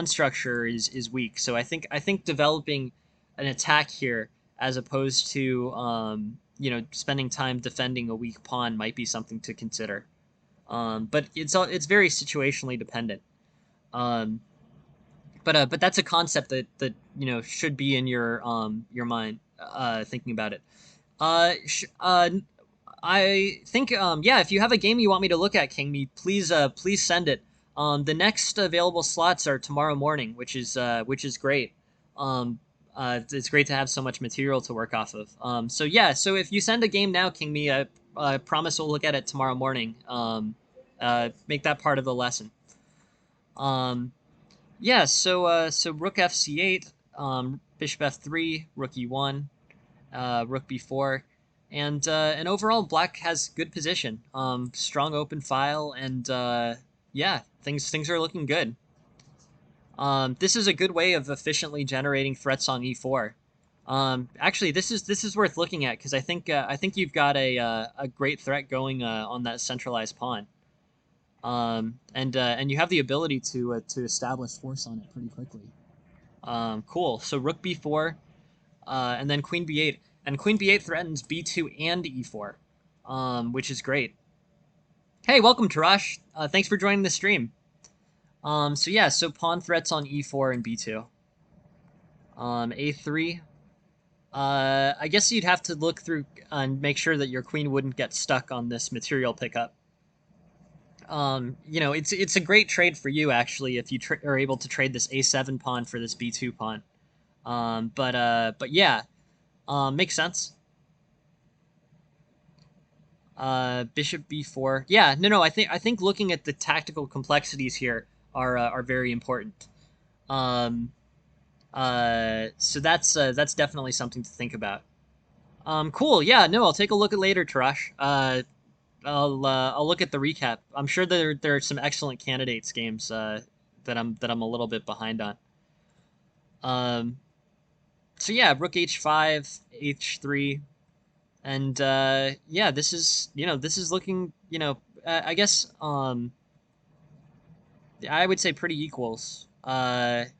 structure is weak, so I think developing an attack here as opposed to spending time defending a weak pawn might be something to consider. But it's very situationally dependent. Um, but that's a concept that should be in your mind thinking about it. I think yeah, if you have a game you want me to look at, King Me, please send it. The next available slots are tomorrow morning, which is great. Um, it's great to have so much material to work off of. So yeah, so if you send a game now, King Me, I promise we'll look at it tomorrow morning. Make that part of the lesson. Um, yeah, so rook f c8, bishop f3, rook e1, rook b4, and overall black has good position, strong open file, and yeah, things are looking good. This is a good way of efficiently generating threats on e4. Actually, this is worth looking at because I think you've got a great threat going on that centralized pawn. And you have the ability to establish force on it pretty quickly. Cool. So rook b4, and then queen b8, and queen b8 threatens b2 and e4, which is great. Hey, welcome, Tarash. Thanks for joining the stream. So yeah, so pawn threats on e4 and b2. A3. I guess you'd have to look through and make sure that your queen wouldn't get stuck on this material pickup. It's a great trade for you actually if you are able to trade this a7 pawn for this b2 pawn. But yeah, makes sense. Bishop b4. Yeah, no. I think looking at the tactical complexities here are very important. Um, so that's definitely something to think about. Cool. Yeah, no, I'll take a look at later, Tarash. I'll look at the recap. I'm sure there are some excellent candidates games that I'm a little bit behind on. Um, so yeah, rook h5, h3. And yeah, this is this is looking I guess I would say pretty equals. Knight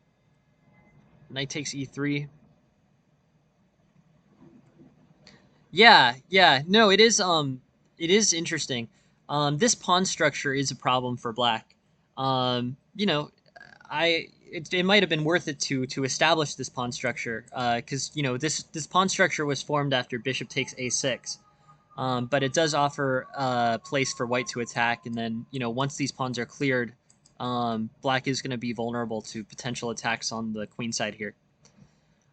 takes e3. Yeah, yeah. No, it is interesting. This pawn structure is a problem for black. You know, it might have been worth it to establish this pawn structure because this pawn structure was formed after bishop takes a6. But it does offer a place for white to attack, and then once these pawns are cleared, black is going to be vulnerable to potential attacks on the queen side here.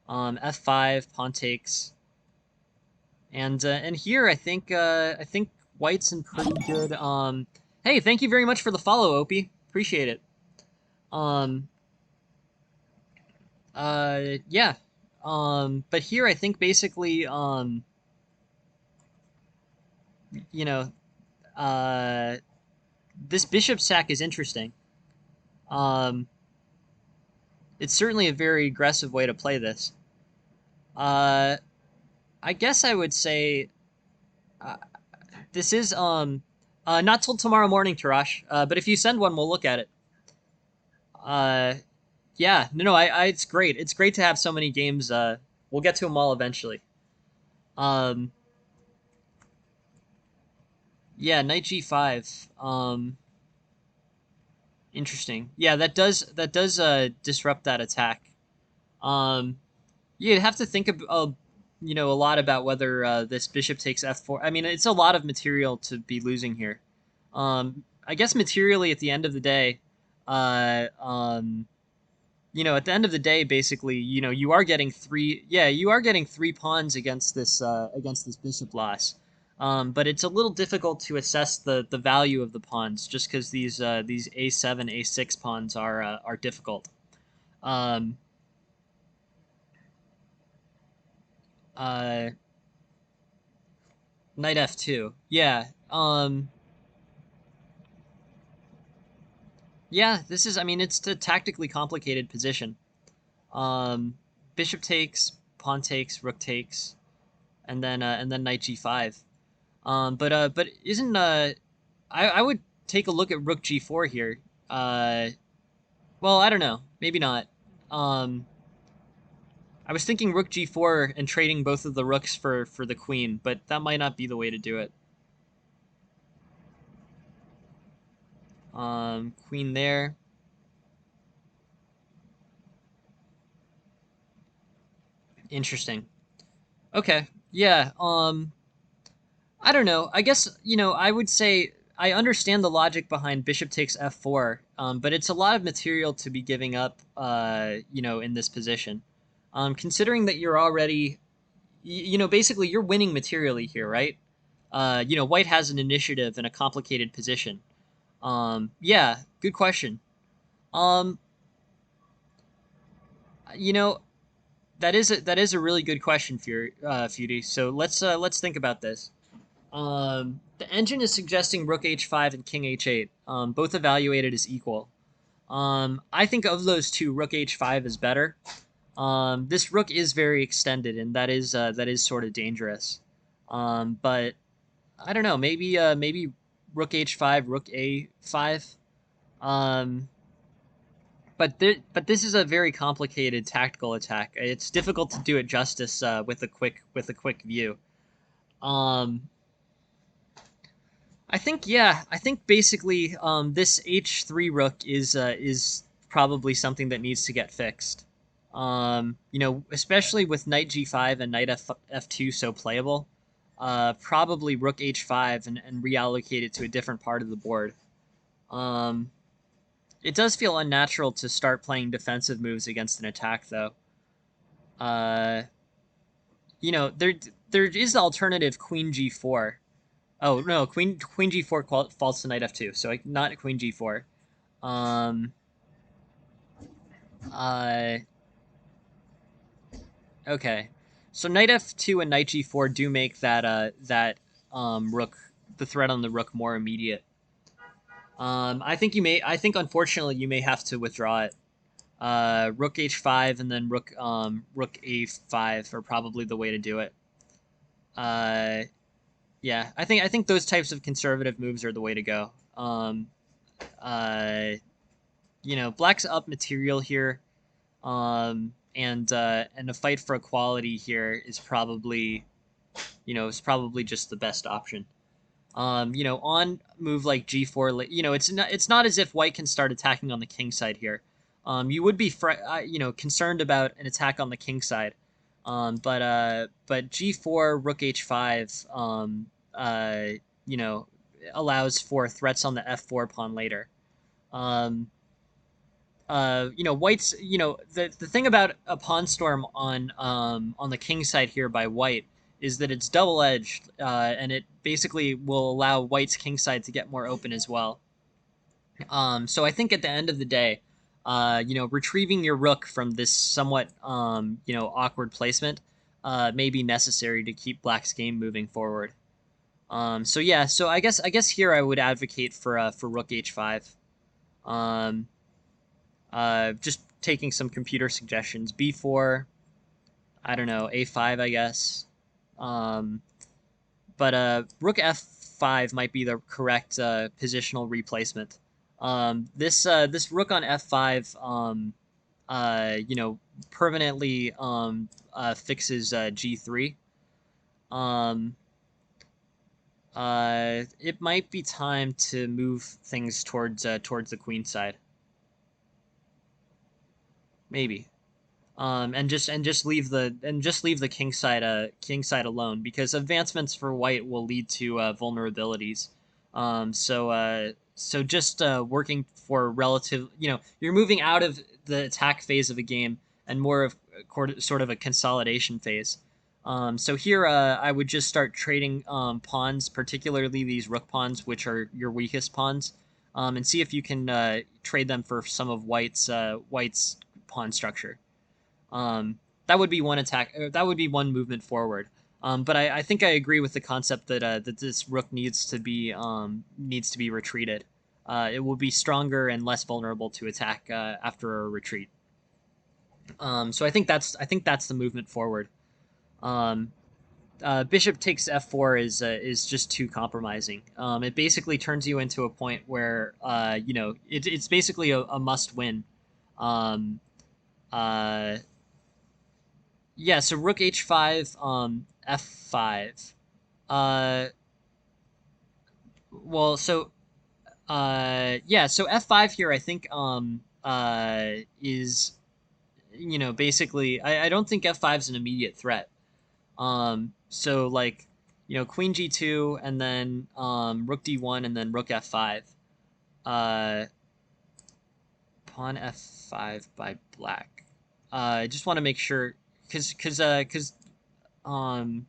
F5, pawn takes. And here I think white's in pretty good. Hey, thank you very much for the follow, Opie. Appreciate it. Um, yeah. But here I think basically you know uh this bishop sack is interesting. Um, it's certainly a very aggressive way to play this. Uh, I guess I would say uh, this is not till tomorrow morning, Tarash. But if you send one, we'll look at it. Uh, yeah, no, it's great. It's great to have so many games. We'll get to them all eventually. Um, yeah, knight g5. Interesting. Yeah, that does disrupt that attack. Um, you'd have to think of a lot about whether this bishop takes f4. I mean, it's a lot of material to be losing here. I guess materially at the end of the day, uh, um, at the end of the day, basically, you are getting three. Yeah, you are getting three pawns against this bishop loss. But it's a little difficult to assess the value of the pawns just because these a7 a6 pawns are difficult. Um, uh, Knight f2. Yeah. Yeah. This is. I mean, it's a tactically complicated position. Um, Bishop takes, pawn takes, rook takes, and then knight g5. But isn't I would take a look at rook g4 here. Well, I don't know, maybe not. Um, I was thinking rook g4 and trading both of the rooks for the queen, but that might not be the way to do it. Queen there. Interesting. Okay. Yeah. I don't know. I guess, I would say I understand the logic behind bishop takes f4, but it's a lot of material to be giving up, in this position. Considering that you're already, basically you're winning materially here, right? White has an initiative in a complicated position. Yeah, good question. Um, you know, that is a really good question, Feudy. So let's think about this. The engine is suggesting rook h5 and king h8, both evaluated as equal. I think of those two, rook h5 is better. This rook is very extended, and that is sort of dangerous. But I don't know, maybe rook h5, rook a5. Um, but this is a very complicated tactical attack. It's difficult to do it justice with a quick view. Um, I think basically this h3 rook is probably something that needs to get fixed. Especially with knight g5 and knight f2 so playable, probably rook h5 and reallocate it to a different part of the board. Um, it does feel unnatural to start playing defensive moves against an attack, though. Uh, there is the alternative queen g4. Oh no, queen g4 falls to knight f2, so not queen g4. Um, uh, okay, so knight f2 and knight g4 do make rook, the threat on the rook, more immediate. I think unfortunately you may have to withdraw it. Rook h5 and then rook a5 are probably the way to do it. Uh, yeah, I think those types of conservative moves are the way to go. Uh, Black's up material here, and a fight for equality here is probably just the best option. On move like g4, it's not as if White can start attacking on the king side here. You would be concerned about an attack on the king side, but g4 rook h5 you know allows for threats on the f4 pawn later. Um, White's the thing about a pawn storm on the king side here by White is that it's double edged, and it basically will allow White's king side to get more open as well. So I think at the end of the day, retrieving your rook from this somewhat awkward placement may be necessary to keep Black's game moving forward. So yeah, so I guess here I would advocate for rook h5. Um, just taking some computer suggestions. B4, I don't know, A5, I guess. Um, but Rook F5 might be the correct positional replacement. This Rook on F5, permanently fixes G3. Um, it might be time to move things towards the queen side. Maybe. And just leave the king side alone, because advancements for White will lead to vulnerabilities. So just working for relative, you're moving out of the attack phase of a game and more of sort of a consolidation phase. So here I would just start trading pawns, particularly these rook pawns, which are your weakest pawns, and see if you can trade them for some of White's pawn structure. That would be one attack. That would be one movement forward. But I think I agree with the concept that this rook needs to be retreated. It will be stronger and less vulnerable to attack after a retreat. So I think that's the movement forward. Um, Bishop takes f4 is just too compromising. It basically turns you into a point where it's basically a must win. Um, uh, Yeah, so rook h5, f5. Uh, well, so yeah, so f5 here, I think is basically, I don't think f5 is an immediate threat. So like queen g2, and then rook d1, and then rook f5. Uh, Pawn f5 by Black. I just want to make sure, because um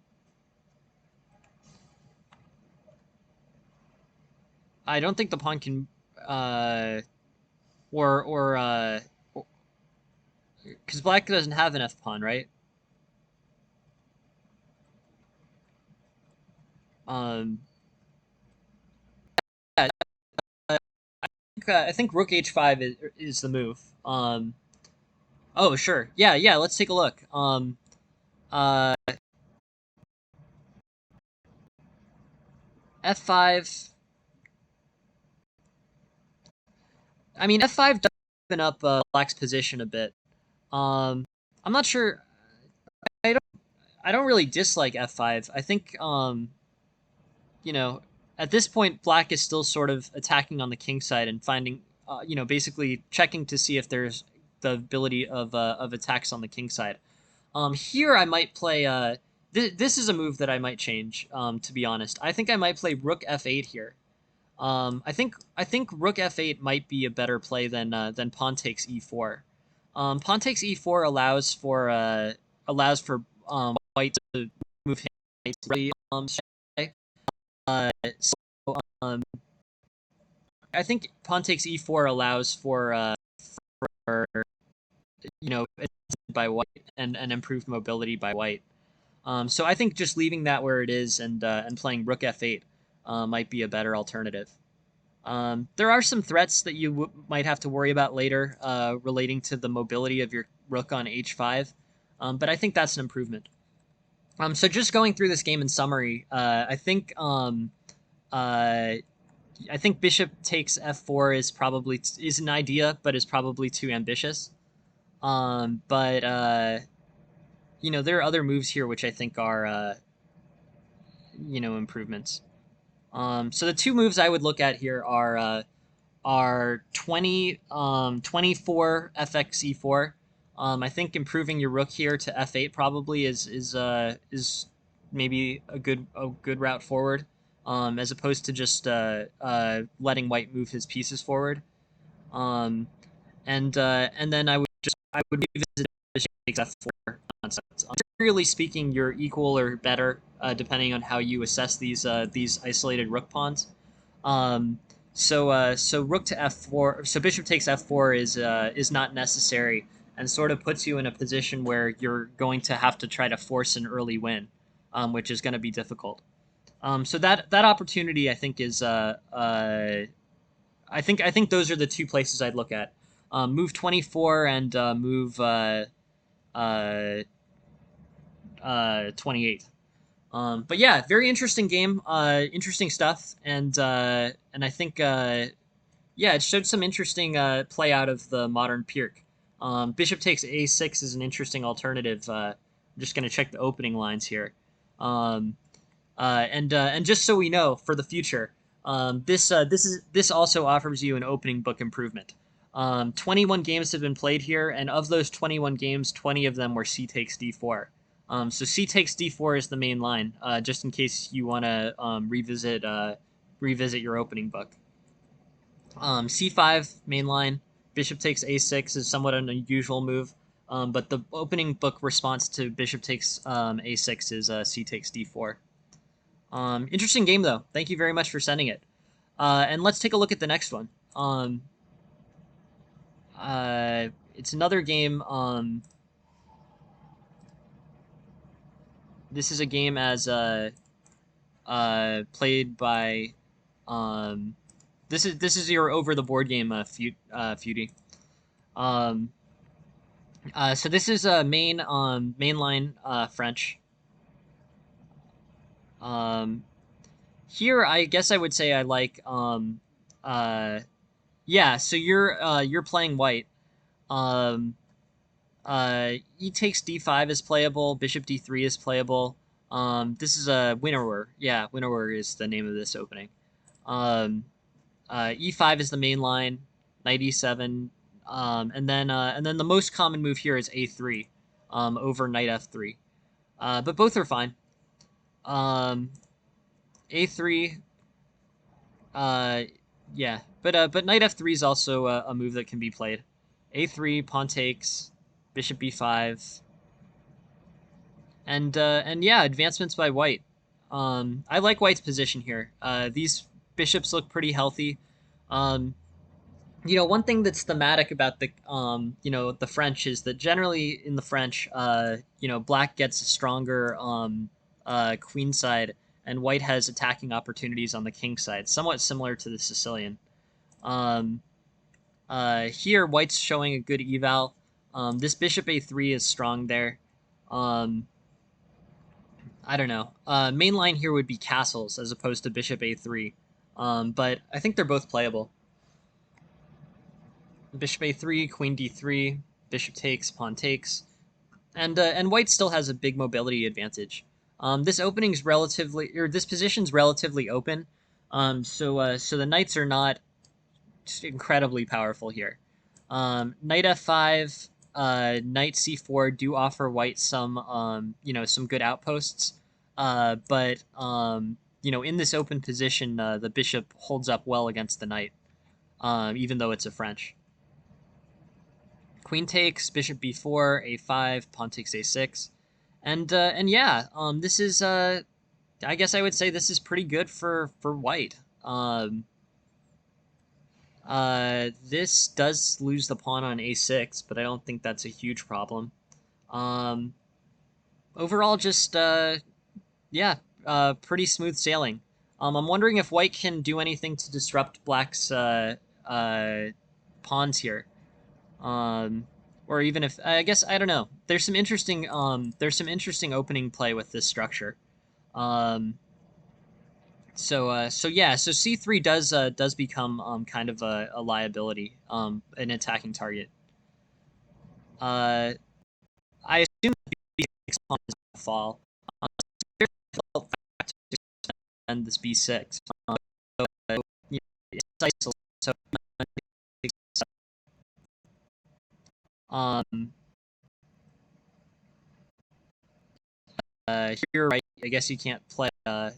I don't think the pawn can, or because Black doesn't have an F pawn, right? Um, yeah, I think Rook H5 is the move. Oh sure, yeah, yeah. Let's take a look. Uh, F5. I mean, F5 does open up Black's position a bit. Um, I'm not sure. I don't. I don't really dislike F5. I think you know, at this point, Black is still sort of attacking on the king side and finding, basically checking to see if there's the ability of attacks on the king side. Here I might play. This is a move that I might change. To be honest, I think I might play Rook F8 here. I think Rook F8 might be a better play than Pawn takes E4. Pawn takes E4 allows for White to move him really. So um, I think pawn takes e4 allows for by White, and improved mobility by White. So I think just leaving that where it is, and playing Rook F8 might be a better alternative. There are some threats that you might have to worry about later relating to the mobility of your Rook on H5, but I think that's an improvement. So just going through this game in summary, uh, I think bishop takes f4 is probably is an idea, but is probably too ambitious. But you know, there are other moves here which I think are you know, improvements. So the two moves I would look at here are 24 fx e4. I think improving your rook here to f8 probably is maybe a good route forward, as opposed to just letting white move his pieces forward. Um, and then I would revisit bishop takes f4 concepts. Generally speaking, you're equal or better, depending on how you assess these isolated rook pawns. Um, so rook to f4. So bishop takes f4 is not necessary, and sort of puts you in a position where you're going to have to try to force an early win, which is going to be difficult. So that opportunity I think is I think those are the two places I'd look at. Move 24 and move uh, 28. But yeah, very interesting game. Interesting stuff, and I think yeah, it showed some interesting play out of the modern Pirk. Bishop takes a6 is an interesting alternative. I'm just gonna check the opening lines here. Um, and just so we know for the future, this also offers you an opening book improvement. 21 games have been played here, and of those 21 games, 20 of them were c takes d4. So c takes d4 is the main line, just in case you want to revisit your opening book. C5 main line, bishop takes a6 is somewhat an unusual move, but the opening book response to bishop takes a6 is c takes d4. Interesting game though. Thank you very much for sending it. And let's take a look at the next one. It's another game. This is a game as played by. This is your over the board game, Feudy. Um, so this is a mainline French. Um, Here I guess I would say I like yeah, so you're playing white. Um e takes d5 is playable, bishop d3 is playable. This is a winnower. Yeah, winnower is the name of this opening. Um e5 is the main line, knight e7, and then the most common move here is a3 over knight f3. But both are fine. A3 Uh, yeah, but knight f3 is also a move that can be played. A3, pawn takes, bishop b5, and yeah, advancements by white. I like white's position here. These bishops look pretty healthy. Um, you know, one thing that's thematic about the you know, the French is that generally in the French, you know, black gets a stronger queen side, and white has attacking opportunities on the king side, somewhat similar to the Sicilian. Um, Here, white's showing a good eval. This bishop a3 is strong there. Um, I don't know. Main line here would be castles as opposed to bishop a3. But I think they're both playable. Bishop a3, queen d3, bishop takes, pawn takes, and white still has a big mobility advantage. This opening's relatively, or this position's relatively open. So the knights are not incredibly powerful here. Knight f5, knight c4 do offer white some, you know, some good outposts. But you know, in this open position, the bishop holds up well against the knight, even though it's a French. Queen takes, bishop b4, a5, pawn takes a6, and yeah, this is I guess I would say this is pretty good for white. This does lose the pawn on a6, but I don't think that's a huge problem. Um, Overall, just yeah, pretty smooth sailing. I'm wondering if white can do anything to disrupt black's pawns here. Um, or even if I guess I don't know. There's some interesting opening play with this structure. Um, so yeah, so c3 does become kind of a liability, an attacking target. Uh, I assume the b6 pawn is going to fall. There's a difficult fact to defend this b6. You know, it's isolated, so um, here, right? I guess you can't play rook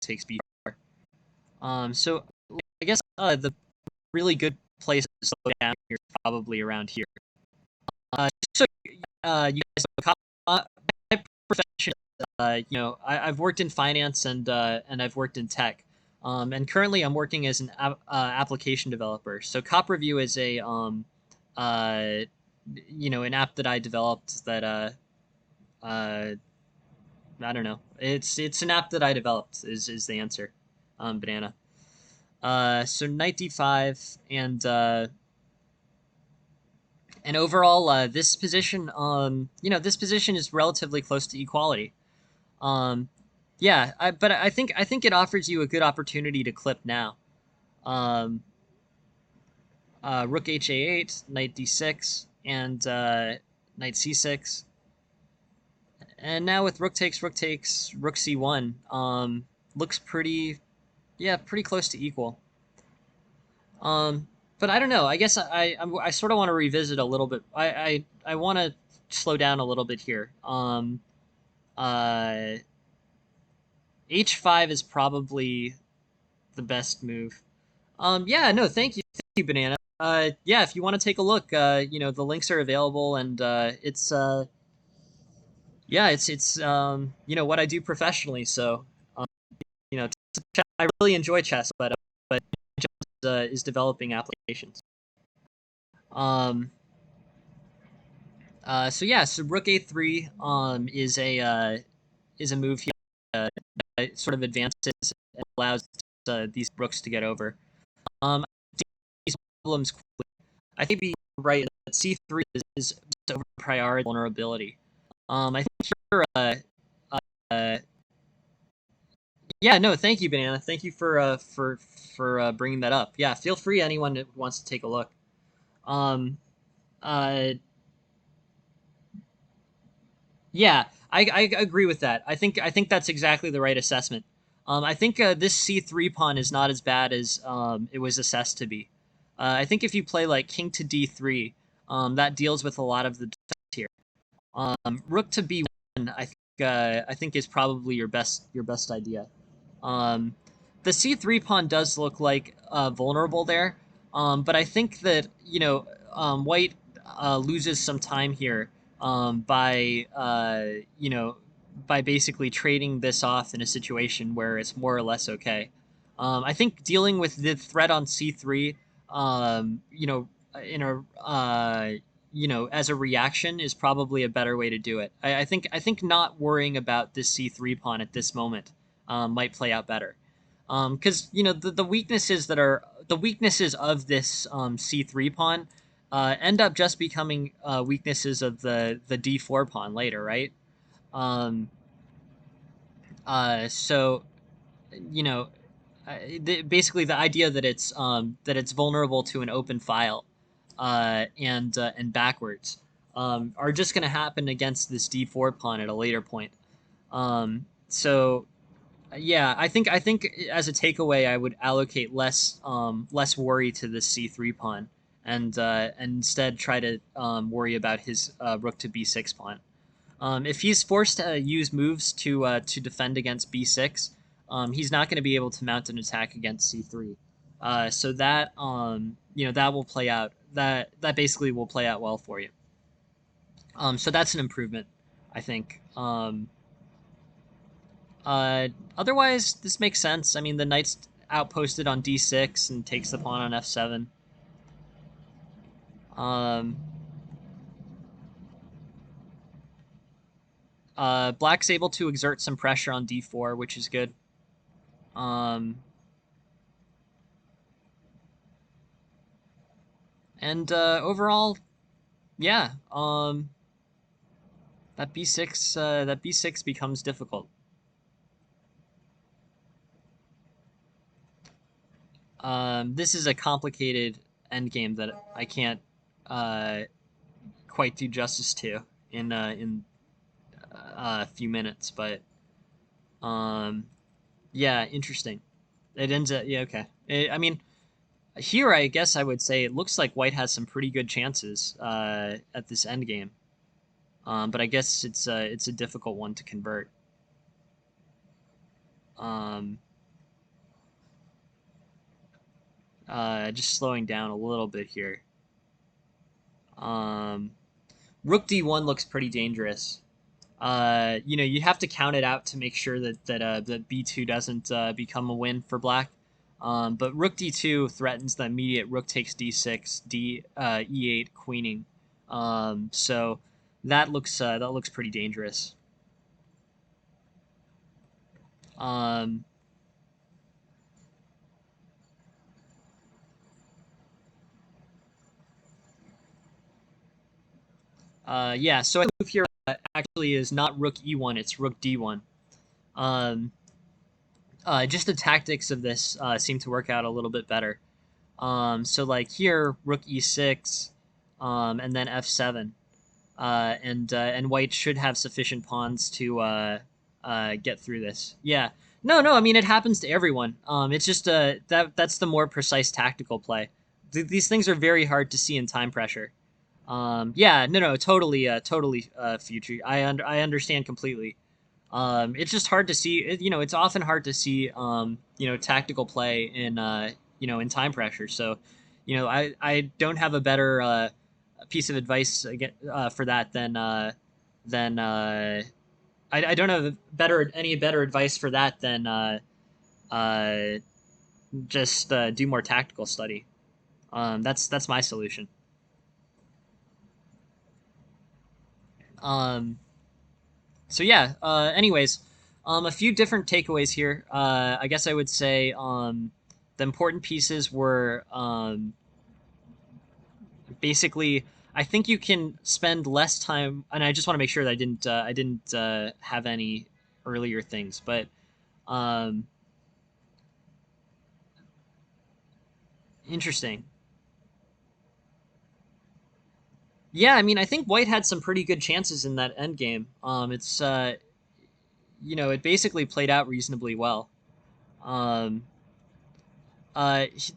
takes b4. So I guess the really good place to slow down here is probably around here. So you guys know, my profession, I've worked in finance and I've worked in tech. And currently I'm working as an application developer. So Cop Review is uh, an app that I developed that uh, I don't know. It's an app that I developed is the answer. Banana. So knight d5 and overall this position this position is relatively close to equality. Um, yeah, but I think it offers you a good opportunity to clip now. Um, Rook ha8, knight d6, and knight c6. And now with rook takes, rook c1, looks pretty, yeah, pretty close to equal. But I don't know. I guess I sort of want to revisit a little bit. I want to slow down a little bit here. Uh, h5 is probably the best move. Yeah, no, thank you, Banana. Yeah, if you want to take a look, the links are available, and yeah, what I do professionally. So, um, I really enjoy chess, but is developing applications. Um, so yeah, so Rook A3 is a move here, sort of advances and allows these rooks to get over. These problems quickly. I think be right that C3 is over priority vulnerability. I think here, uh, yeah, no, thank you, Banana. Thank you for bringing that up. Yeah, feel free, anyone that wants to take a look. Um, uh, Yeah, I agree with that. I think that's exactly the right assessment. I think this C3 pawn is not as bad as it was assessed to be. I think if you play like King to D3, that deals with a lot of the defense here. Rook to B1, I think is probably your best idea. Um, the C3 pawn does look like vulnerable there, but I think that White loses some time here by by basically trading this off in a situation where it's more or less okay. I think dealing with the threat on C3, in a as a reaction is probably a better way to do it. I think not worrying about this C3 pawn at this moment might play out better. Because the weaknesses of this c3 pawn end up just becoming weaknesses of the d4 pawn later, right? Um, so you know, basically the idea that it's vulnerable to an open file and backwards are just going to happen against this d4 pawn at a later point. So yeah, I think as a takeaway, I would allocate less worry to this c3 pawn, and instead try to worry about his rook to b6 pawn. If he's forced to use moves to defend against b6, he's not going to be able to mount an attack against c3. So that that will play out. That basically will play out well for you. So that's an improvement, I think. Otherwise, this makes sense. I mean, the knight's outposted on d6 and takes the pawn on f7. Um, Black's able to exert some pressure on d4, which is good. Um, and overall, Yeah. That b6 becomes difficult. This is a complicated endgame that I can't uh, quite do justice to in a few minutes, but um, yeah, interesting. It ends up yeah okay. I mean, here I guess I would say it looks like White has some pretty good chances at this endgame, but I guess it's a difficult one to convert. Um, just slowing down a little bit here. Um, Rook d1 looks pretty dangerous. You have to count it out to make sure that b2 doesn't become a win for black. But rook d2 threatens the immediate rook takes d6, e8 queening. So that looks pretty dangerous. Um, yeah, so I move here actually is not rook e1, it's rook d1. Um, just the tactics of this seem to work out a little bit better. So like here, rook e6, and then f7, and white should have sufficient pawns to get through this. Yeah, no. I mean, it happens to everyone. It's just that's the more precise tactical play. These things are very hard to see in time pressure. Yeah, no, totally, future. I understand completely. It's just hard to see. It's often hard to see. Tactical play in time pressure. So, I don't have a better piece of advice for that than I don't have any better advice for that than uh, just do more tactical study. That's my solution. Um, so yeah. Anyways, a few different takeaways here. I guess I would say the important pieces were basically. I think you can spend less time, and I just want to make sure that I didn't have any earlier things, but um, interesting. Yeah, I mean, I think White had some pretty good chances in that end game. It basically played out reasonably well. Um,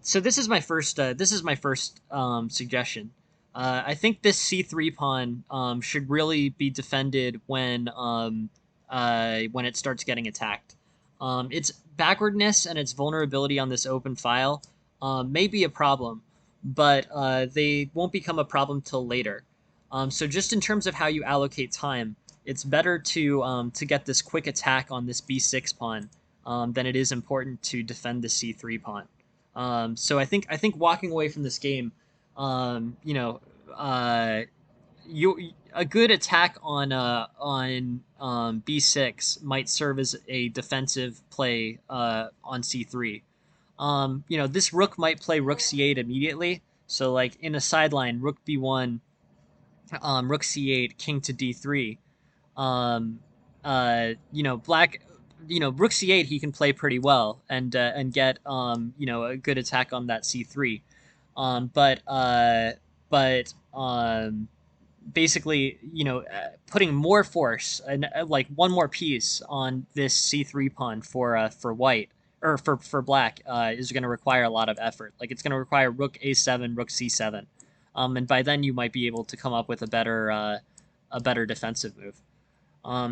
so this is my first suggestion. I think this c3 pawn should really be defended when it starts getting attacked. Its backwardness and its vulnerability on this open file may be a problem, but they won't become a problem till later. So just in terms of how you allocate time, it's better to get this quick attack on this b6 pawn than it is important to defend the c3 pawn. So I think walking away from this game, um, you know, uh, you a good attack on b6 might serve as a defensive play on c3. This rook might play rook c8 immediately. So like in a sideline, rook b1, rook c8, king to d3. Black, rook c8 he can play pretty well and get a good attack on that c3. But basically, putting more force and like one more piece on this c3 pawn for white or for black is going to require a lot of effort. Like it's going to require rook a7, rook c7, and by then you might be able to come up with a better defensive move.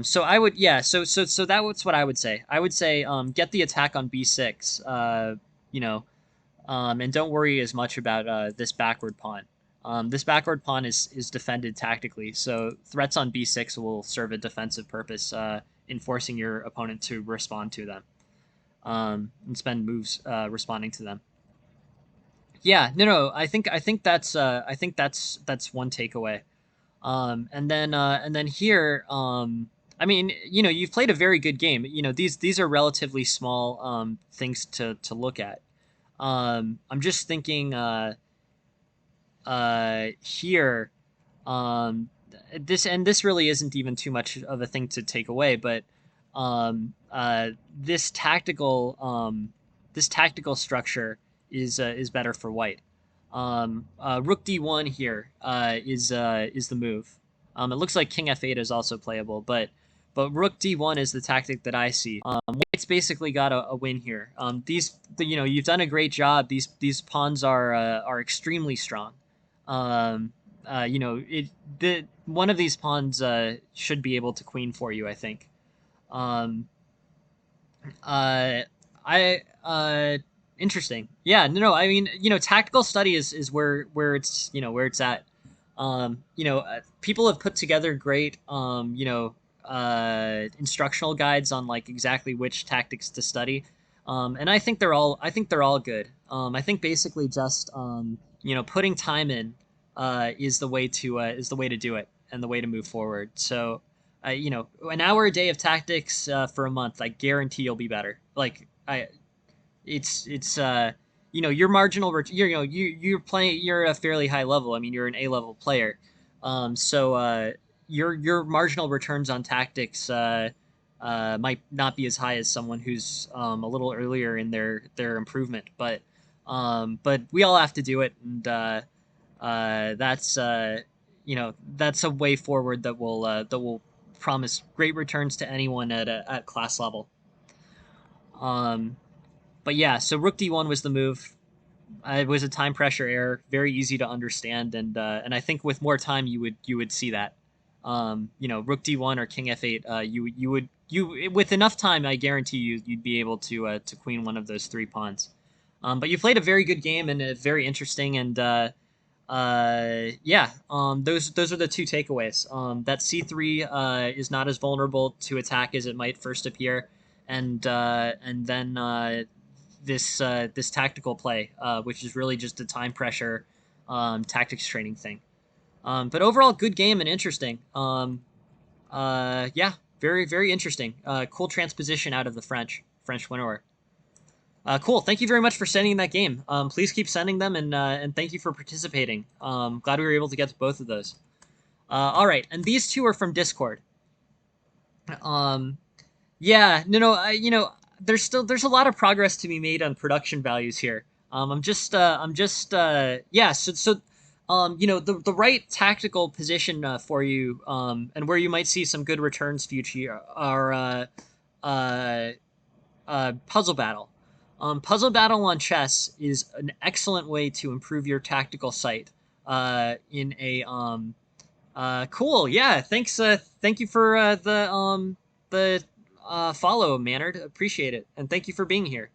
So I would, yeah. So that's what I would say. I would say get the attack on b6. You know, and don't worry as much about this backward pawn. This backward pawn is defended tactically, so threats on b6 will serve a defensive purpose in forcing your opponent to respond to them and spend moves responding to them. Yeah, no. I think that's one takeaway. And then here, I mean, you've played a very good game. These are relatively small things to look at. I'm just thinking here. Um, this really isn't even too much of a thing to take away, but um, uh, this tactical this tactical structure is better for white. Rook d1 here is the move. It looks like king f8 is also playable, but rook d1 is the tactic that I see. White's basically got a win here. You've done a great job. These pawns are extremely strong. Um, the one of these pawns should be able to queen for you, I think. Um, uh, I Interesting. Yeah, no, I mean, tactical study is where it's where it's at. People have put together great instructional guides on like exactly which tactics to study. And I think they're all good. I think basically just putting time in is the way to do it and the way to move forward. So an hour a day of tactics for a month, I guarantee you'll be better. Like I, it's your marginal you're playing, you're a fairly high level. I mean, you're an A level player, so your marginal returns on tactics might not be as high as someone who's a little earlier in their improvement, but we all have to do it, and that's that's a way forward that will promise great returns to anyone at class level. Um, but yeah, so rook d1 was the move. It was a time pressure error, very easy to understand, and I think with more time you would see that. Rook d1 or king f8. You would you With enough time, I guarantee you'd be able to queen one of those three pawns. But you played a very good game and very interesting, and yeah. Those are the two takeaways. That c3 is not as vulnerable to attack as it might first appear, and then this tactical play, which is really just a time pressure tactics training thing. But overall, good game and interesting. Yeah, very interesting. Cool transposition out of the French winner. Cool. Thank you very much for sending that game. Please keep sending them, and thank you for participating. Glad we were able to get to both of those. All right, and these two are from Discord. Um, yeah, no, there's a lot of progress to be made on production values here. Yeah. The right tactical position for you, and where you might see some good returns future are uh, puzzle battle. Puzzle battle on chess is an excellent way to improve your tactical sight. In a Cool. Yeah. Thanks. Thank you for the follow, Manard. Appreciate it, and thank you for being here.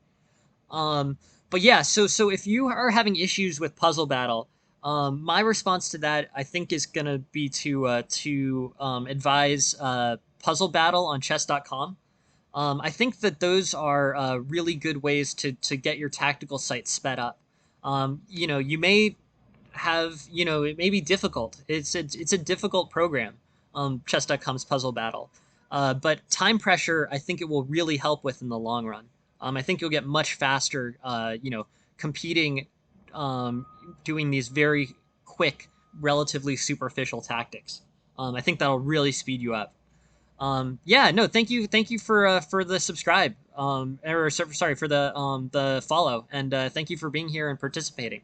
Um, but yeah. So if you are having issues with puzzle battle, my response to that, I think, is gonna be to advise puzzle battle on chess.com. I think that those are really good ways to get your tactical sight sped up. You may have, it may be difficult. It's a difficult program. Chess.com's puzzle battle, but time pressure, I think it will really help with in the long run. I think you'll get much faster. Competing, um, doing these very quick, relatively superficial tactics. I think that'll really speed you up. Yeah, no, thank you for the subscribe. Sorry for the follow, and thank you for being here and participating.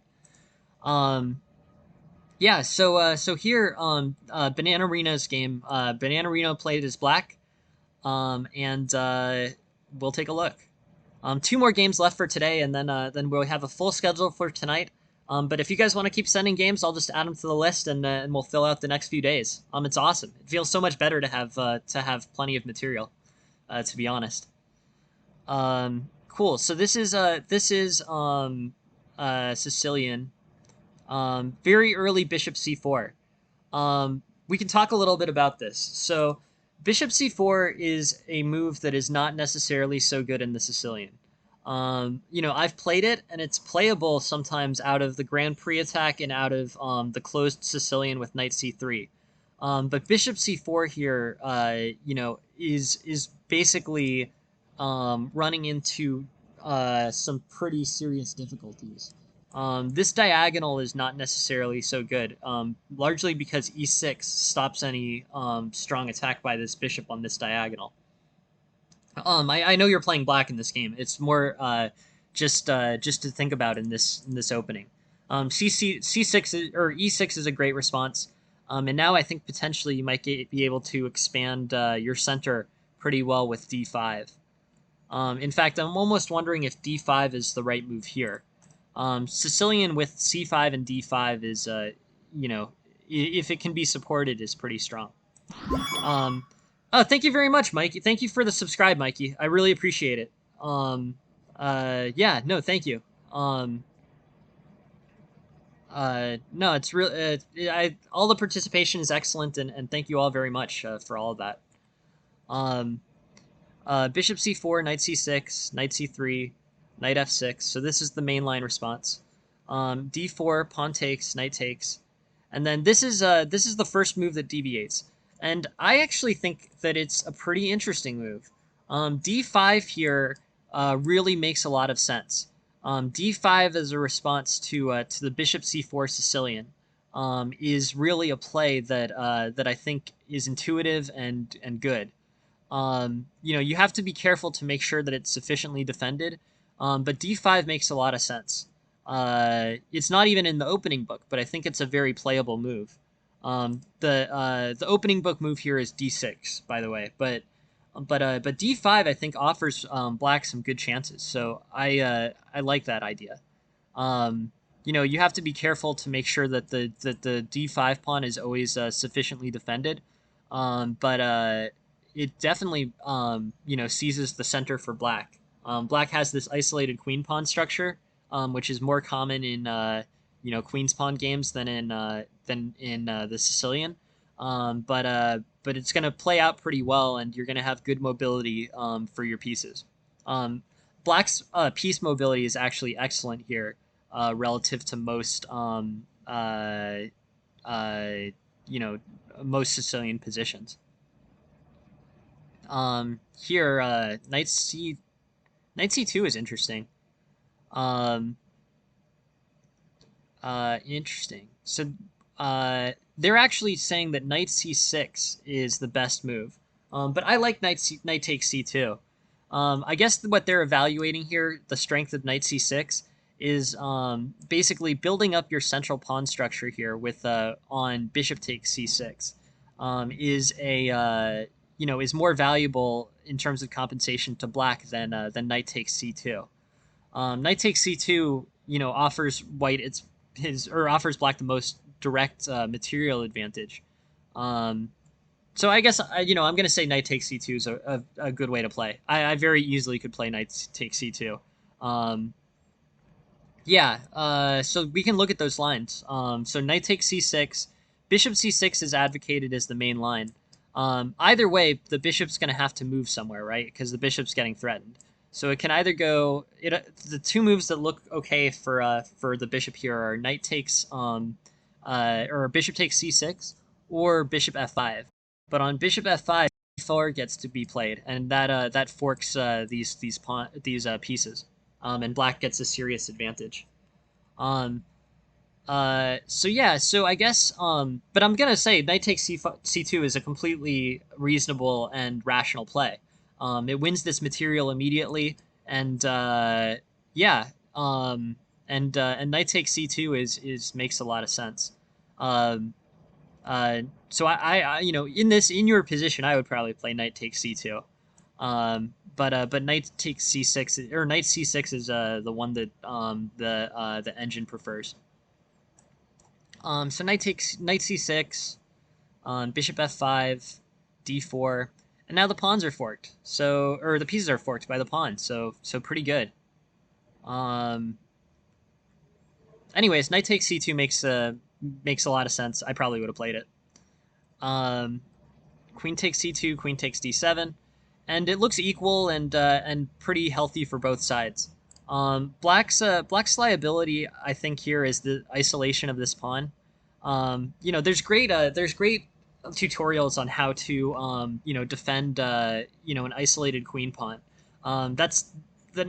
Um, yeah, so here, Banana Reno's game. Banana Reno played as black, and we'll take a look. Two more games left for today, and then we'll have a full schedule for tonight. But if you guys want to keep sending games, I'll just add them to the list, and we'll fill out the next few days. It's awesome. It feels so much better to have plenty of material, to be honest. Cool. So this is Sicilian. Very early bishop c4. We can talk a little bit about this. So bishop c4 is a move that is not necessarily so good in the Sicilian. I've played it, and it's playable sometimes out of the Grand Prix attack and out of the closed Sicilian with knight c3. But bishop c4 here, is basically running into some pretty serious difficulties. This diagonal is not necessarily so good, largely because e6 stops any strong attack by this bishop on this diagonal. I know you're playing black in this game. It's more just to think about in this opening. C6 or E6 is a great response, and now I think potentially you might be able to expand your center pretty well with D5. In fact, I'm almost wondering if D5 is the right move here. Sicilian with C5 and D5 is, you know, if it can be supported, is pretty strong. Oh, thank you very much, Mikey. Thank you for the subscribe, Mikey. I really appreciate it. Yeah, no, thank you. No, it's real. All the participation is excellent, and thank you all very much for all of that. Bishop c4, knight c6, knight c3, knight f6. So this is the mainline response. D4, pawn takes, knight takes, and then this is the first move that deviates. And I actually think that it's a pretty interesting move. D5 here really makes a lot of sense. D5 as a response to the bishop c4 Sicilian is really a play that that I think is intuitive and good. You know, you have to be careful to make sure that it's sufficiently defended, but D5 makes a lot of sense. It's not even in the opening book, but I think it's a very playable move. The opening book move here is D6, by the way, but D5 I think offers black some good chances. So I like that idea. You know, you have to be careful to make sure that the D5 pawn is always sufficiently defended. But it definitely you know, seizes the center for black. Black has this isolated queen pawn structure, which is more common in you know, queen's pawn games than in the Sicilian. But it's going to play out pretty well, and you're going to have good mobility for your pieces. Black's piece mobility is actually excellent here relative to most you know, most Sicilian positions. Here knight c2 is interesting. Interesting. So they're actually saying that knight c6 is the best move. But I like knight takes c2. I guess what they're evaluating here, the strength of knight c6, is basically building up your central pawn structure here with on bishop takes c6 is a you know, is more valuable in terms of compensation to black than knight takes c2. Knight takes c2, you know, offers white offers black the most direct material advantage. So I guess you know, I'm gonna say knight takes c2 is a good way to play. I very easily could play knight takes c2. Yeah, so we can look at those lines. So knight takes c6, bishop c6 is advocated as the main line. Either way, the bishop's going to have to move somewhere, right? Because the bishop's getting threatened. So it can either go. The two moves that look okay for the bishop here are knight takes or bishop takes c6 or bishop f5. But on bishop f5, e4 gets to be played, and that forks these pieces, and black gets a serious advantage. So yeah, so I guess, but I'm gonna say knight takes c2 is a completely reasonable and rational play. It wins this material immediately, and yeah, and knight takes c2 is makes a lot of sense. So I you know, in your position, I would probably play knight takes c2. But knight takes c6 or knight c6 is the one that the engine prefers. So knight c6, bishop f5, d4, and now the pawns are forked. So, or the pieces are forked by the pawn. So pretty good. Anyways, knight takes c2 makes a lot of sense. I probably would have played it. Queen takes c2, queen takes d7, and it looks equal and pretty healthy for both sides. Black's liability, I think, here is the isolation of this pawn. You know, there's great tutorials on how to you know, defend you know, an isolated queen pawn. An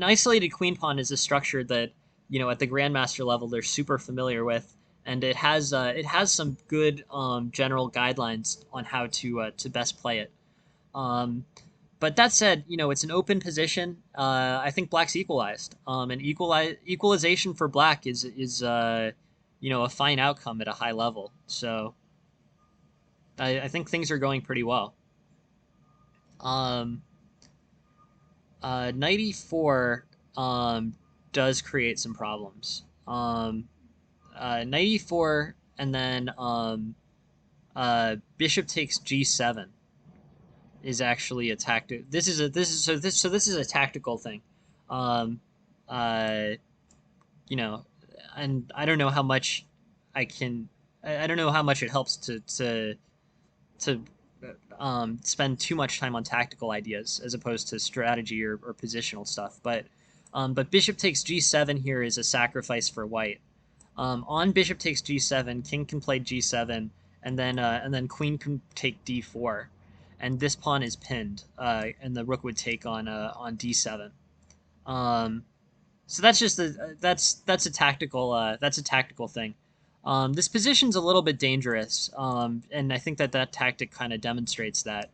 isolated queen pawn is a structure that at the grandmaster level they're super familiar with, and it has some good general guidelines on how to best play it. Um, but that said, it's an open position. I think black's equalized. And equalization for black is a fine outcome at a high level. So I think things are going pretty well. Um, Knight e4 does create some problems. Knight e4 and then bishop takes g7 is actually a tactic. This is a tactical thing. Um, uh, you know, and I don't know how much I can. I don't know how much it helps to spend too much time on tactical ideas as opposed to strategy or positional stuff. But bishop takes g7 here is a sacrifice for white. On bishop takes g7, king can play g7, and then queen can take d4, and this pawn is pinned, and the rook would take on d7. Um, so that's a tactical thing. This position's a little bit dangerous, and I think that tactic kind of demonstrates that.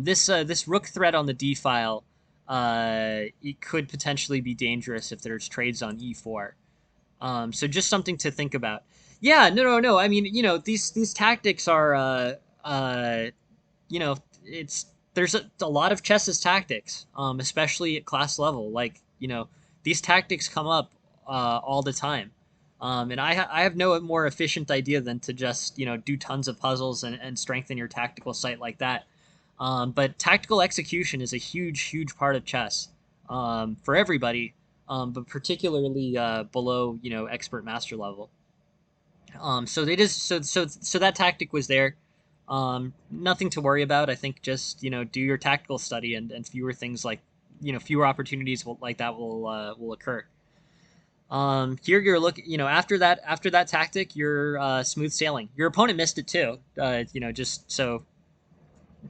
This rook threat on the d file, it could potentially be dangerous if there's trades on e4. So just something to think about. Yeah, no. I mean, these tactics are, it's there's a lot of chess's tactics, especially at class level. Like, these tactics come up all the time. And I have no more efficient idea than to just do tons of puzzles and strengthen your tactical sight like that. But tactical execution is a huge part of chess, for everybody, but particularly below expert master level. So they just so that tactic was there. Nothing to worry about. I think just do your tactical study, and fewer things like fewer opportunities like that will occur. Here you're looking, after that tactic, you're smooth sailing. Your opponent missed it too. Just so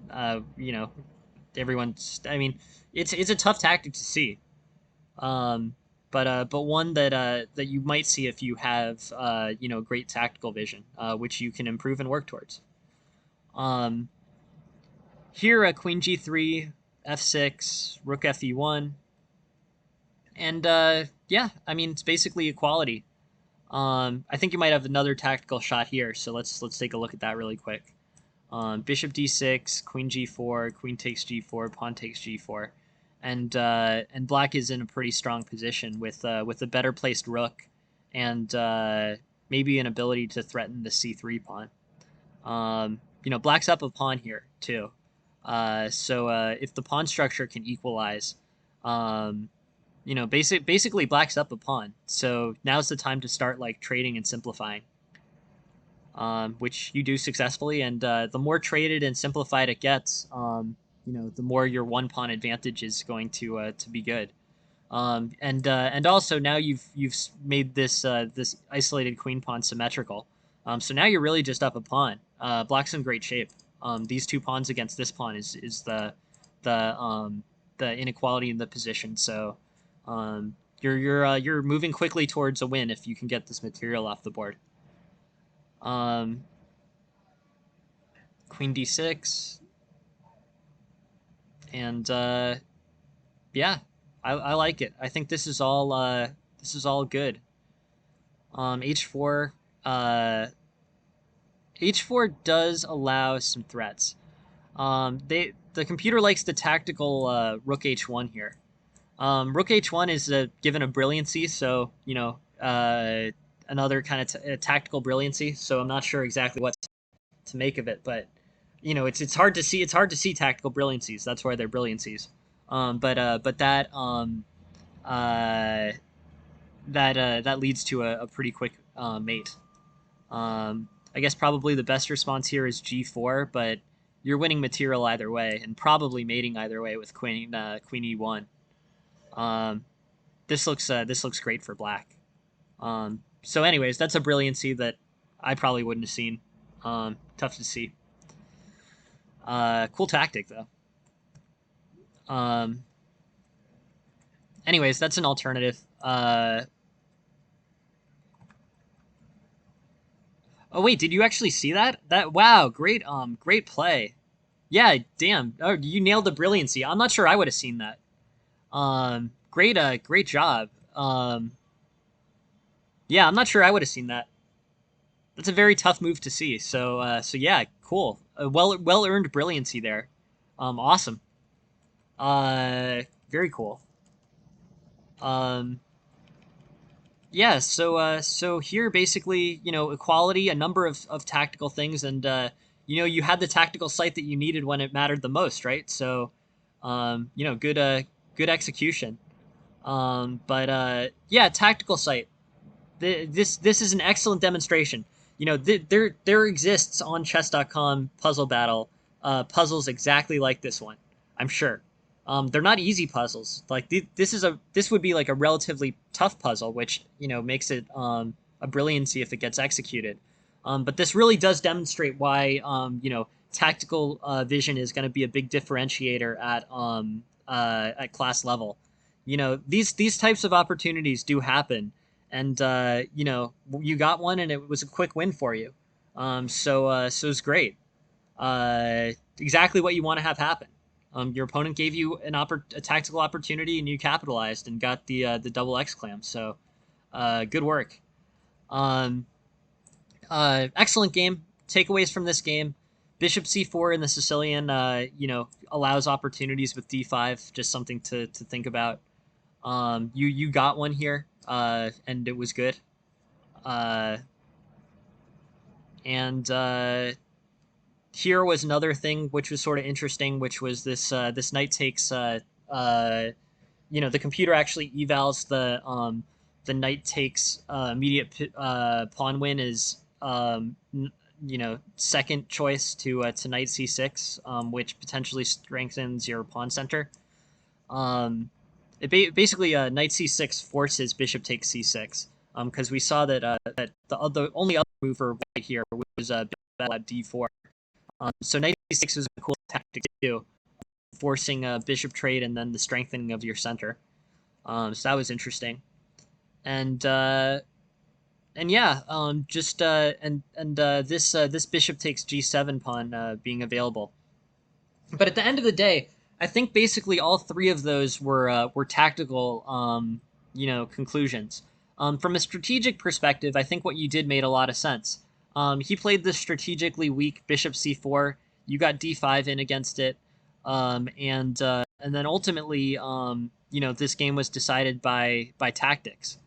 uh, you know, everyone's. I mean, it's a tough tactic to see. Um, but one that you might see if you have great tactical vision, which you can improve and work towards. Um, Here, queen g3, f6, rook fe1, and yeah, I mean it's basically equality. I think you might have another tactical shot here, so let's take a look at that really quick. Bishop d6, queen g4, queen takes g4, pawn takes g4, and black is in a pretty strong position with a better placed rook, and maybe an ability to threaten the c3 pawn. Black's up a pawn here too, so if the pawn structure can equalize, um, basically black's up a pawn. So now's the time to start like trading and simplifying. Which you do successfully. And the more traded and simplified it gets, the more your one pawn advantage is going to be good. And also now you've made this isolated queen pawn symmetrical. So now you're really just up a pawn. Black's in great shape. These two pawns against this pawn is the inequality in the position. So you're moving quickly towards a win if you can get this material off the board. Um, Queen d6, and yeah, I like it. I think this is all good. H4, uh, H4 does allow some threats. The computer likes the tactical rook h1 here. Rook h1 is given a brilliancy, so another kind of tactical brilliancy. So I'm not sure exactly what to make of it, but it's hard to see. It's hard to see tactical brilliancies. That's why they're brilliancies. But uh, that leads to a pretty quick mate. I guess probably the best response here is g4, but you're winning material either way, and probably mating either way with queen e1. Um, this looks great for black. So, anyways, that's a brilliancy that I probably wouldn't have seen. Tough to see. Cool tactic though. Um, Anyways, that's an alternative. Oh wait, did you actually see that? Wow, great play. Yeah, damn. Oh, you nailed the brilliancy. I'm not sure I would have seen that. Great job. Yeah, I'm not sure I would have seen that. That's a very tough move to see. So yeah, cool. Well earned brilliancy there. Awesome. Uh, Very cool. Um, yeah. So here basically, equality, a number of tactical things, and you had the tactical sight that you needed when it mattered the most, right? So, good execution. But yeah, tactical sight. This is an excellent demonstration. There exists on chess.com puzzle battle puzzles exactly like this one. I'm sure. They're not easy puzzles. Like this would be like a relatively tough puzzle, which makes it a brilliancy if it gets executed. But this really does demonstrate why tactical vision is going to be a big differentiator at class level. These types of opportunities do happen, and you got one, and it was a quick win for you. So it's great. Exactly what you want to have happen. Your opponent gave you a tactical opportunity, and you capitalized and got the double X clam. So good work. Um, Excellent game. Takeaways from this game: Bishop c4 in the Sicilian, allows opportunities with d5. Just something to think about. You got one here, and it was good. Uh, and here was another thing which was sort of interesting, which was this knight takes. The computer actually evals the knight takes immediate pawn win is second choice to knight c6, which potentially strengthens your pawn center. Basically knight c6 forces bishop takes c6, because we saw that the only other move for white here was bishop d4. So knight c6 was a cool tactic too, forcing a bishop trade and then the strengthening of your center. So that was interesting, and yeah, just this bishop takes g7 pawn being available. But at the end of the day, I think basically all three of those were tactical, conclusions. From a strategic perspective, I think what you did made a lot of sense. He played the strategically weak bishop c4. You got d5 in against it, and then ultimately, this game was decided by tactics,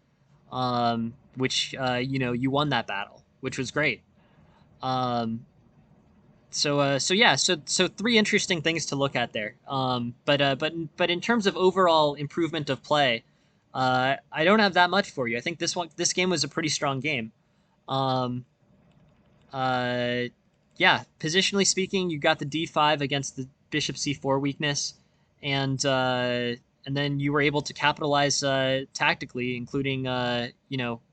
which you won that battle, which was great. Um, so three interesting things to look at there. But in terms of overall improvement of play, I don't have that much for you. I think this game was a pretty strong game. Um, uh, yeah, positionally speaking, you got the d5 against the bishop c4 weakness, and then you were able to capitalize tactically, including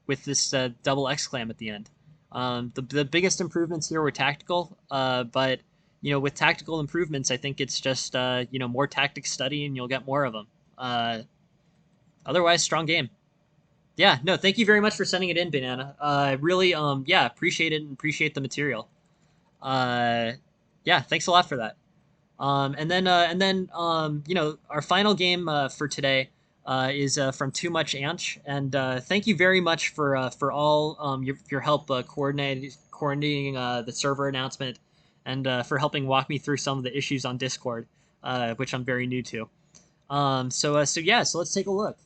with this double exclam at the end. The biggest improvements here were tactical, but with tactical improvements, I think it's just more tactic study, and you'll get more of them. Otherwise, strong game. Yeah, no, thank you very much for sending it in, Banana. I really yeah, appreciate it and appreciate the material. Uh, yeah, thanks a lot for that. And then our final game for today is from Too Much Anch, and thank you very much for all your help coordinating the server announcement, and for helping walk me through some of the issues on Discord, which I'm very new to. So let's take a look.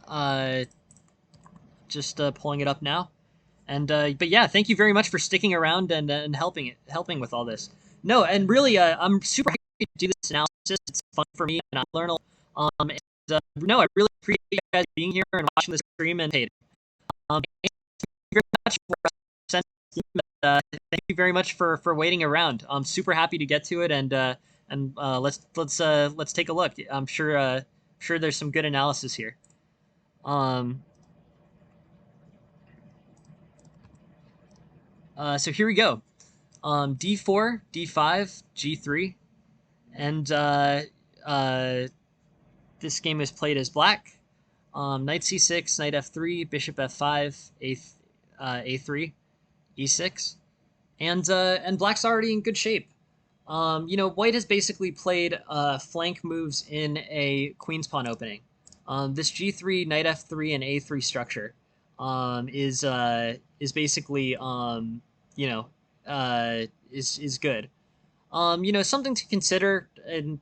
Uh, just pulling it up now. And but yeah, thank you very much for sticking around and helping with all this. No, and really, I'm super happy to do this analysis. It's fun for me, and I learn a lot. And no, I really appreciate you guys being here and watching the stream and paid. Thank you very much thank you very much for waiting around. I'm super happy to get to it, and let's take a look. I'm sure there's some good analysis here. Um, so here we go. D4, D5, G3, and this game is played as black. Knight C6, Knight F3, Bishop F5, A3. e6, and black's already in good shape. White has basically played flank moves in a queen's pawn opening. This g3, knight f3, and a3 structure is basically you know is good. Something to consider, and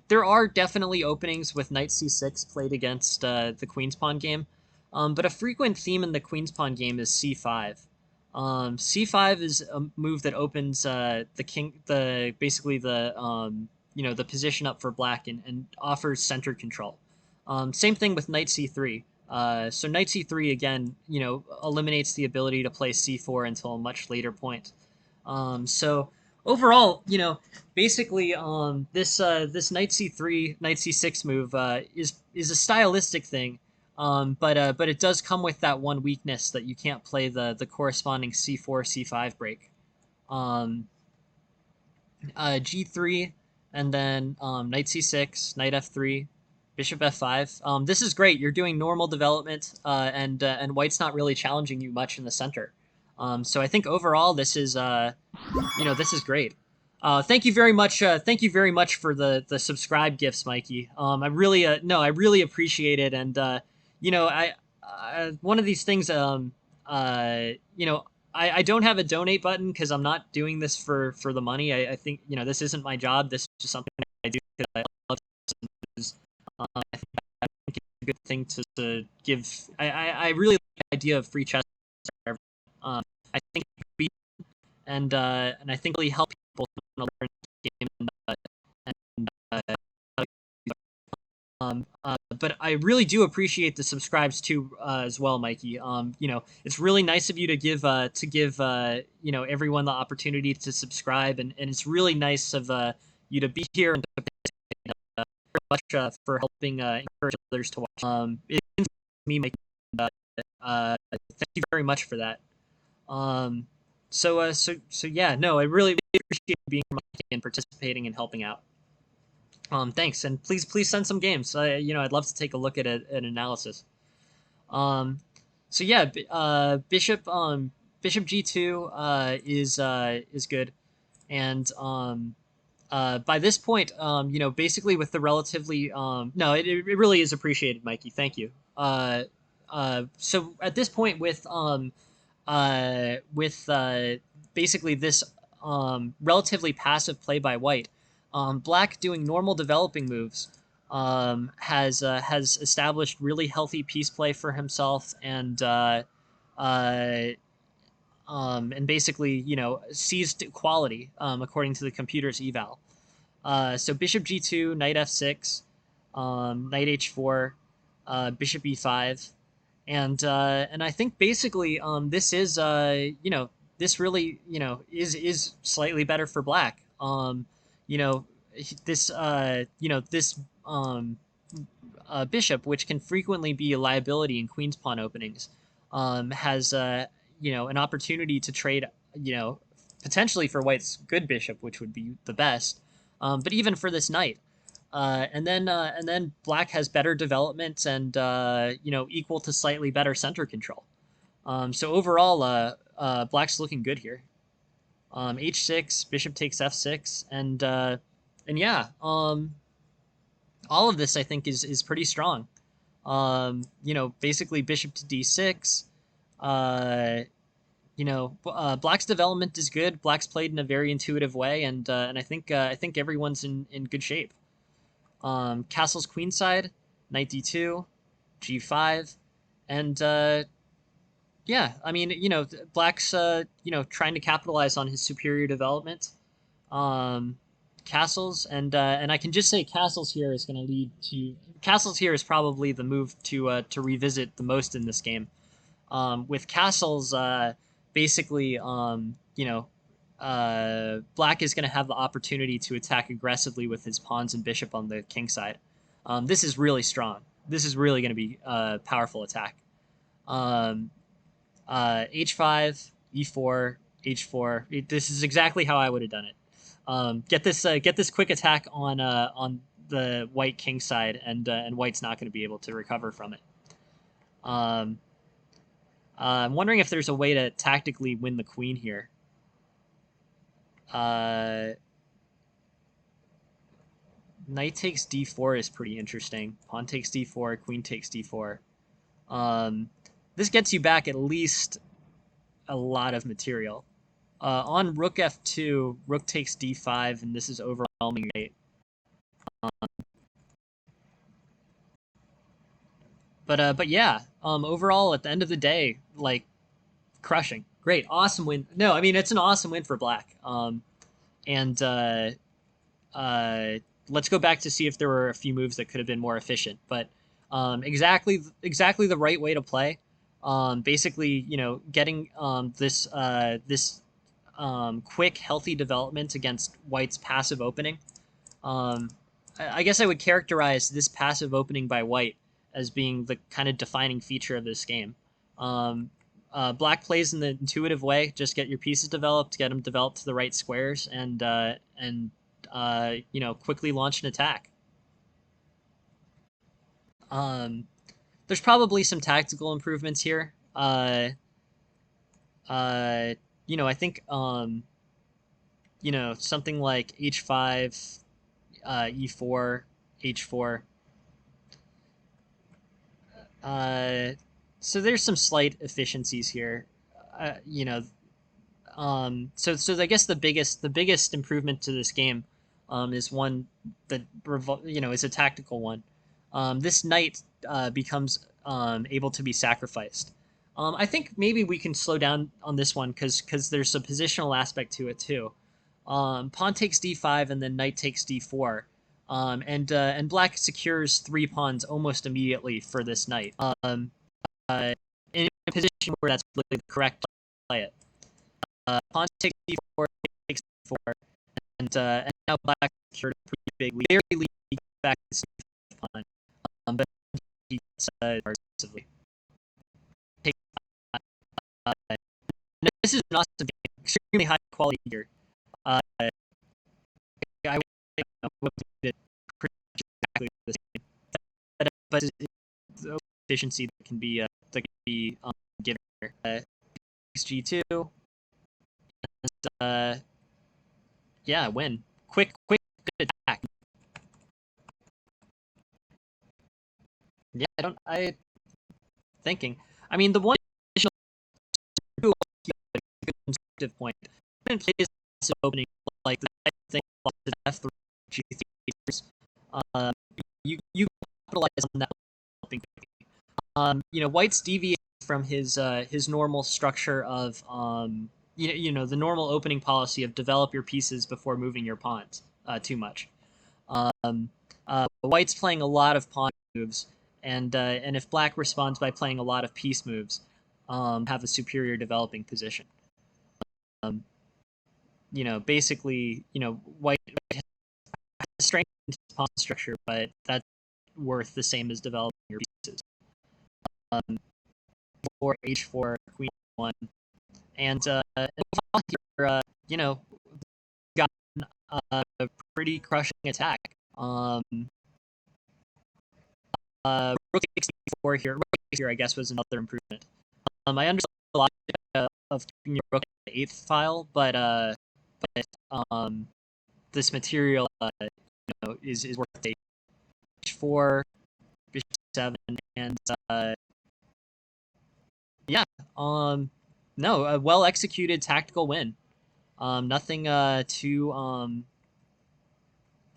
there are definitely openings with knight c6 played against the queen's pawn game, but a frequent theme in the queen's pawn game is c5. C5 is a move that opens the king, the basically the position up for black and offers center control. Same thing with knight c3. So knight c3 again, eliminates the ability to play c4 until a much later point. So overall, basically, this knight c3, knight c6 move is a stylistic thing, but it does come with that one weakness that you can't play the corresponding c4 c5 break. Um, G3, and then knight c6, knight f3, bishop f5. This is great. You're doing normal development, and white's not really challenging you much in the center. So I think overall this is great. Thank you very much. Thank you very much for the subscribe gifts, Mikey. I really appreciate it. And I one of these things. Uh, you know, I don't have a donate button because I'm not doing this for the money. I think this isn't my job. This is just something I do because I love this. I think it's a good thing to give. I really like the idea of free chess. I think it could be and I think really help people learn the game and but I really do appreciate the subscribes too as well, Mikey. It's really nice of you to give everyone the opportunity to subscribe, and it's really nice of you to be here and to very much for helping encourage others to watch. It means to me, Mikey. Thank you very much for that. Um, so yeah, no, I really appreciate being here and participating and helping out. Thanks, and please send some games. I'd love to take a look at an analysis. Um, so yeah, Bishop G2 is good, and by this point, basically with the relatively no, it really is appreciated, Mikey. Thank you. So at this point with basically this relatively passive play by white, black doing normal developing moves has established really healthy piece play for himself uh, and basically seized quality according to the computer's eval. So bishop g2, knight f6, knight h4, bishop e5, and I think basically this really is slightly better for black. You know this this bishop, which can frequently be a liability in queen's pawn openings, has an opportunity to trade potentially for white's good bishop, which would be the best, but even for this knight. And then black has better development and equal to slightly better center control. So overall, black's looking good here. H6, bishop takes f6, and yeah, all of this I think is pretty strong. Basically bishop to d6. Black's development is good. Black's played in a very intuitive way, and I think everyone's in good shape. Castle's queenside, knight d2, g5, and yeah, I mean, Black's trying to capitalize on his superior development. Um, Castles and I can just say castles here is going to lead to castles here is probably the move to revisit the most in this game. With castles, basically, black is going to have the opportunity to attack aggressively with his pawns and bishop on the king side. This is really strong. This is really going to be a powerful attack. Um, H5, E4, H4. This is exactly how I would have done it. Get this quick attack on the white king side, and white's not going to be able to recover from it. Um, I'm wondering if there's a way to tactically win the queen here. Uh, Knight takes d4 is pretty interesting. Pawn takes d4, queen takes d4. Um, this gets you back at least a lot of material. On rook f2, rook takes d5, and this is overwhelming rate. But yeah, overall at the end of the day, like crushing, great, awesome win. No, I mean it's an awesome win for Black. And uh, let's go back to see if there were a few moves that could have been more efficient. But exactly the right way to play. Basically, getting this quick, healthy development against White's passive opening. Um, I guess I would characterize this passive opening by White as being the kind of defining feature of this game. Um, Black plays in the intuitive way: just get your pieces developed, get them developed to the right squares, and quickly launch an attack. Um, there's probably some tactical improvements here. I think something like h5, e4, h4. Uh, so there's some slight efficiencies here. Uh, you know, so I guess the biggest improvement to this game, is one that is a tactical one. This knight becomes able to be sacrificed. I think maybe we can slow down on this one because there's a positional aspect to it too. Pawn takes d5 and then knight takes d4. And Black secures 3 pawns almost immediately for this knight. Uh, in a position where that's really the correct play it. Pawn takes d4, takes d4, and now Black secured a pretty big lead. Very lead back to c5 pawn, but he gets aggressively. This is an awesome game, extremely high quality here. I would it pretty much exactly the same, but the efficiency that can be given here. G2, and yeah, win. Quick, good attack. Yeah, I thinking. I mean, the one additional constructive point. Didn't play this opening like the thing F3 G3. Um, you capitalize on that. White's deviating from his normal structure of the normal opening policy of develop your pieces before moving your pawns too much. White's playing a lot of pawn moves, and if Black responds by playing a lot of piece moves, have a superior developing position. Basically, White has strength in his pawn structure, but that's worth the same as developing your pieces. For h4, queen 1, and here, got a pretty crushing attack. Rook takes d4 here. Rook here, I guess, was another improvement. I understand a lot of keeping your rook at the 8th file, but this material, is worth it. H4, bishop 7, and yeah, no, a well executed tactical win. Nothing too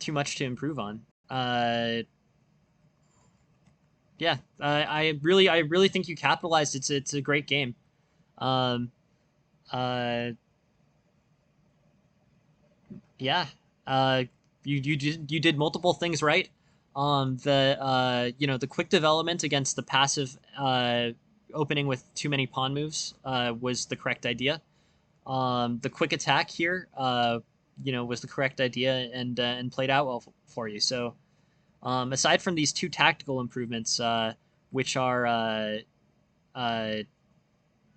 much to improve on. Yeah, I really think you capitalized. It's a great game. Um, yeah, you did multiple things right. The quick development against the passive opening with too many pawn moves was the correct idea. The quick attack here, was the correct idea and played out well for you. So, aside from these two tactical improvements, which are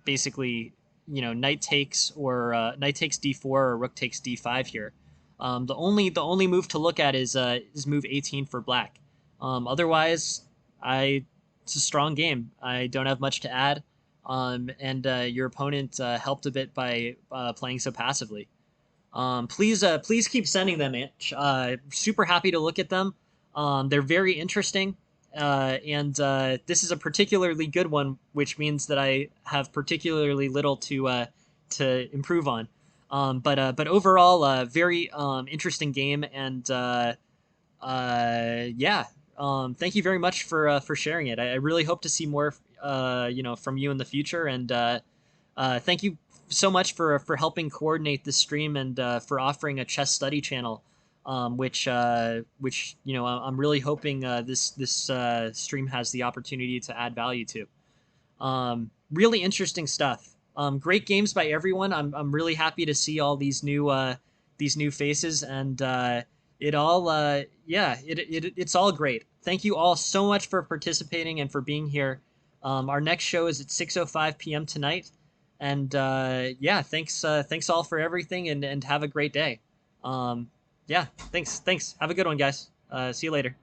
basically, knight takes d4 or rook takes d5 here. The only move to look at is move 18 for Black. Otherwise, it's a strong game. I don't have much to add. and your opponent helped a bit by playing so passively. Please keep sending them, Itch. Super happy to look at them. They're very interesting, and this is a particularly good one, which means that I have particularly little to improve on. But overall, very interesting game, and yeah. Thank you very much for sharing it. I really hope to see more, from you in the future, and thank you so much for helping coordinate this stream and for offering a chess study channel, which I'm really hoping this stream has the opportunity to add value to. Really interesting stuff. Great games by everyone. I'm really happy to see all these new faces, and it all it's all great. Thank you all so much for participating and for being here. Our next show is at 6:05 p.m. tonight, and yeah, thanks all for everything, and have a great day. Yeah, thanks. Have a good one, guys. See you later.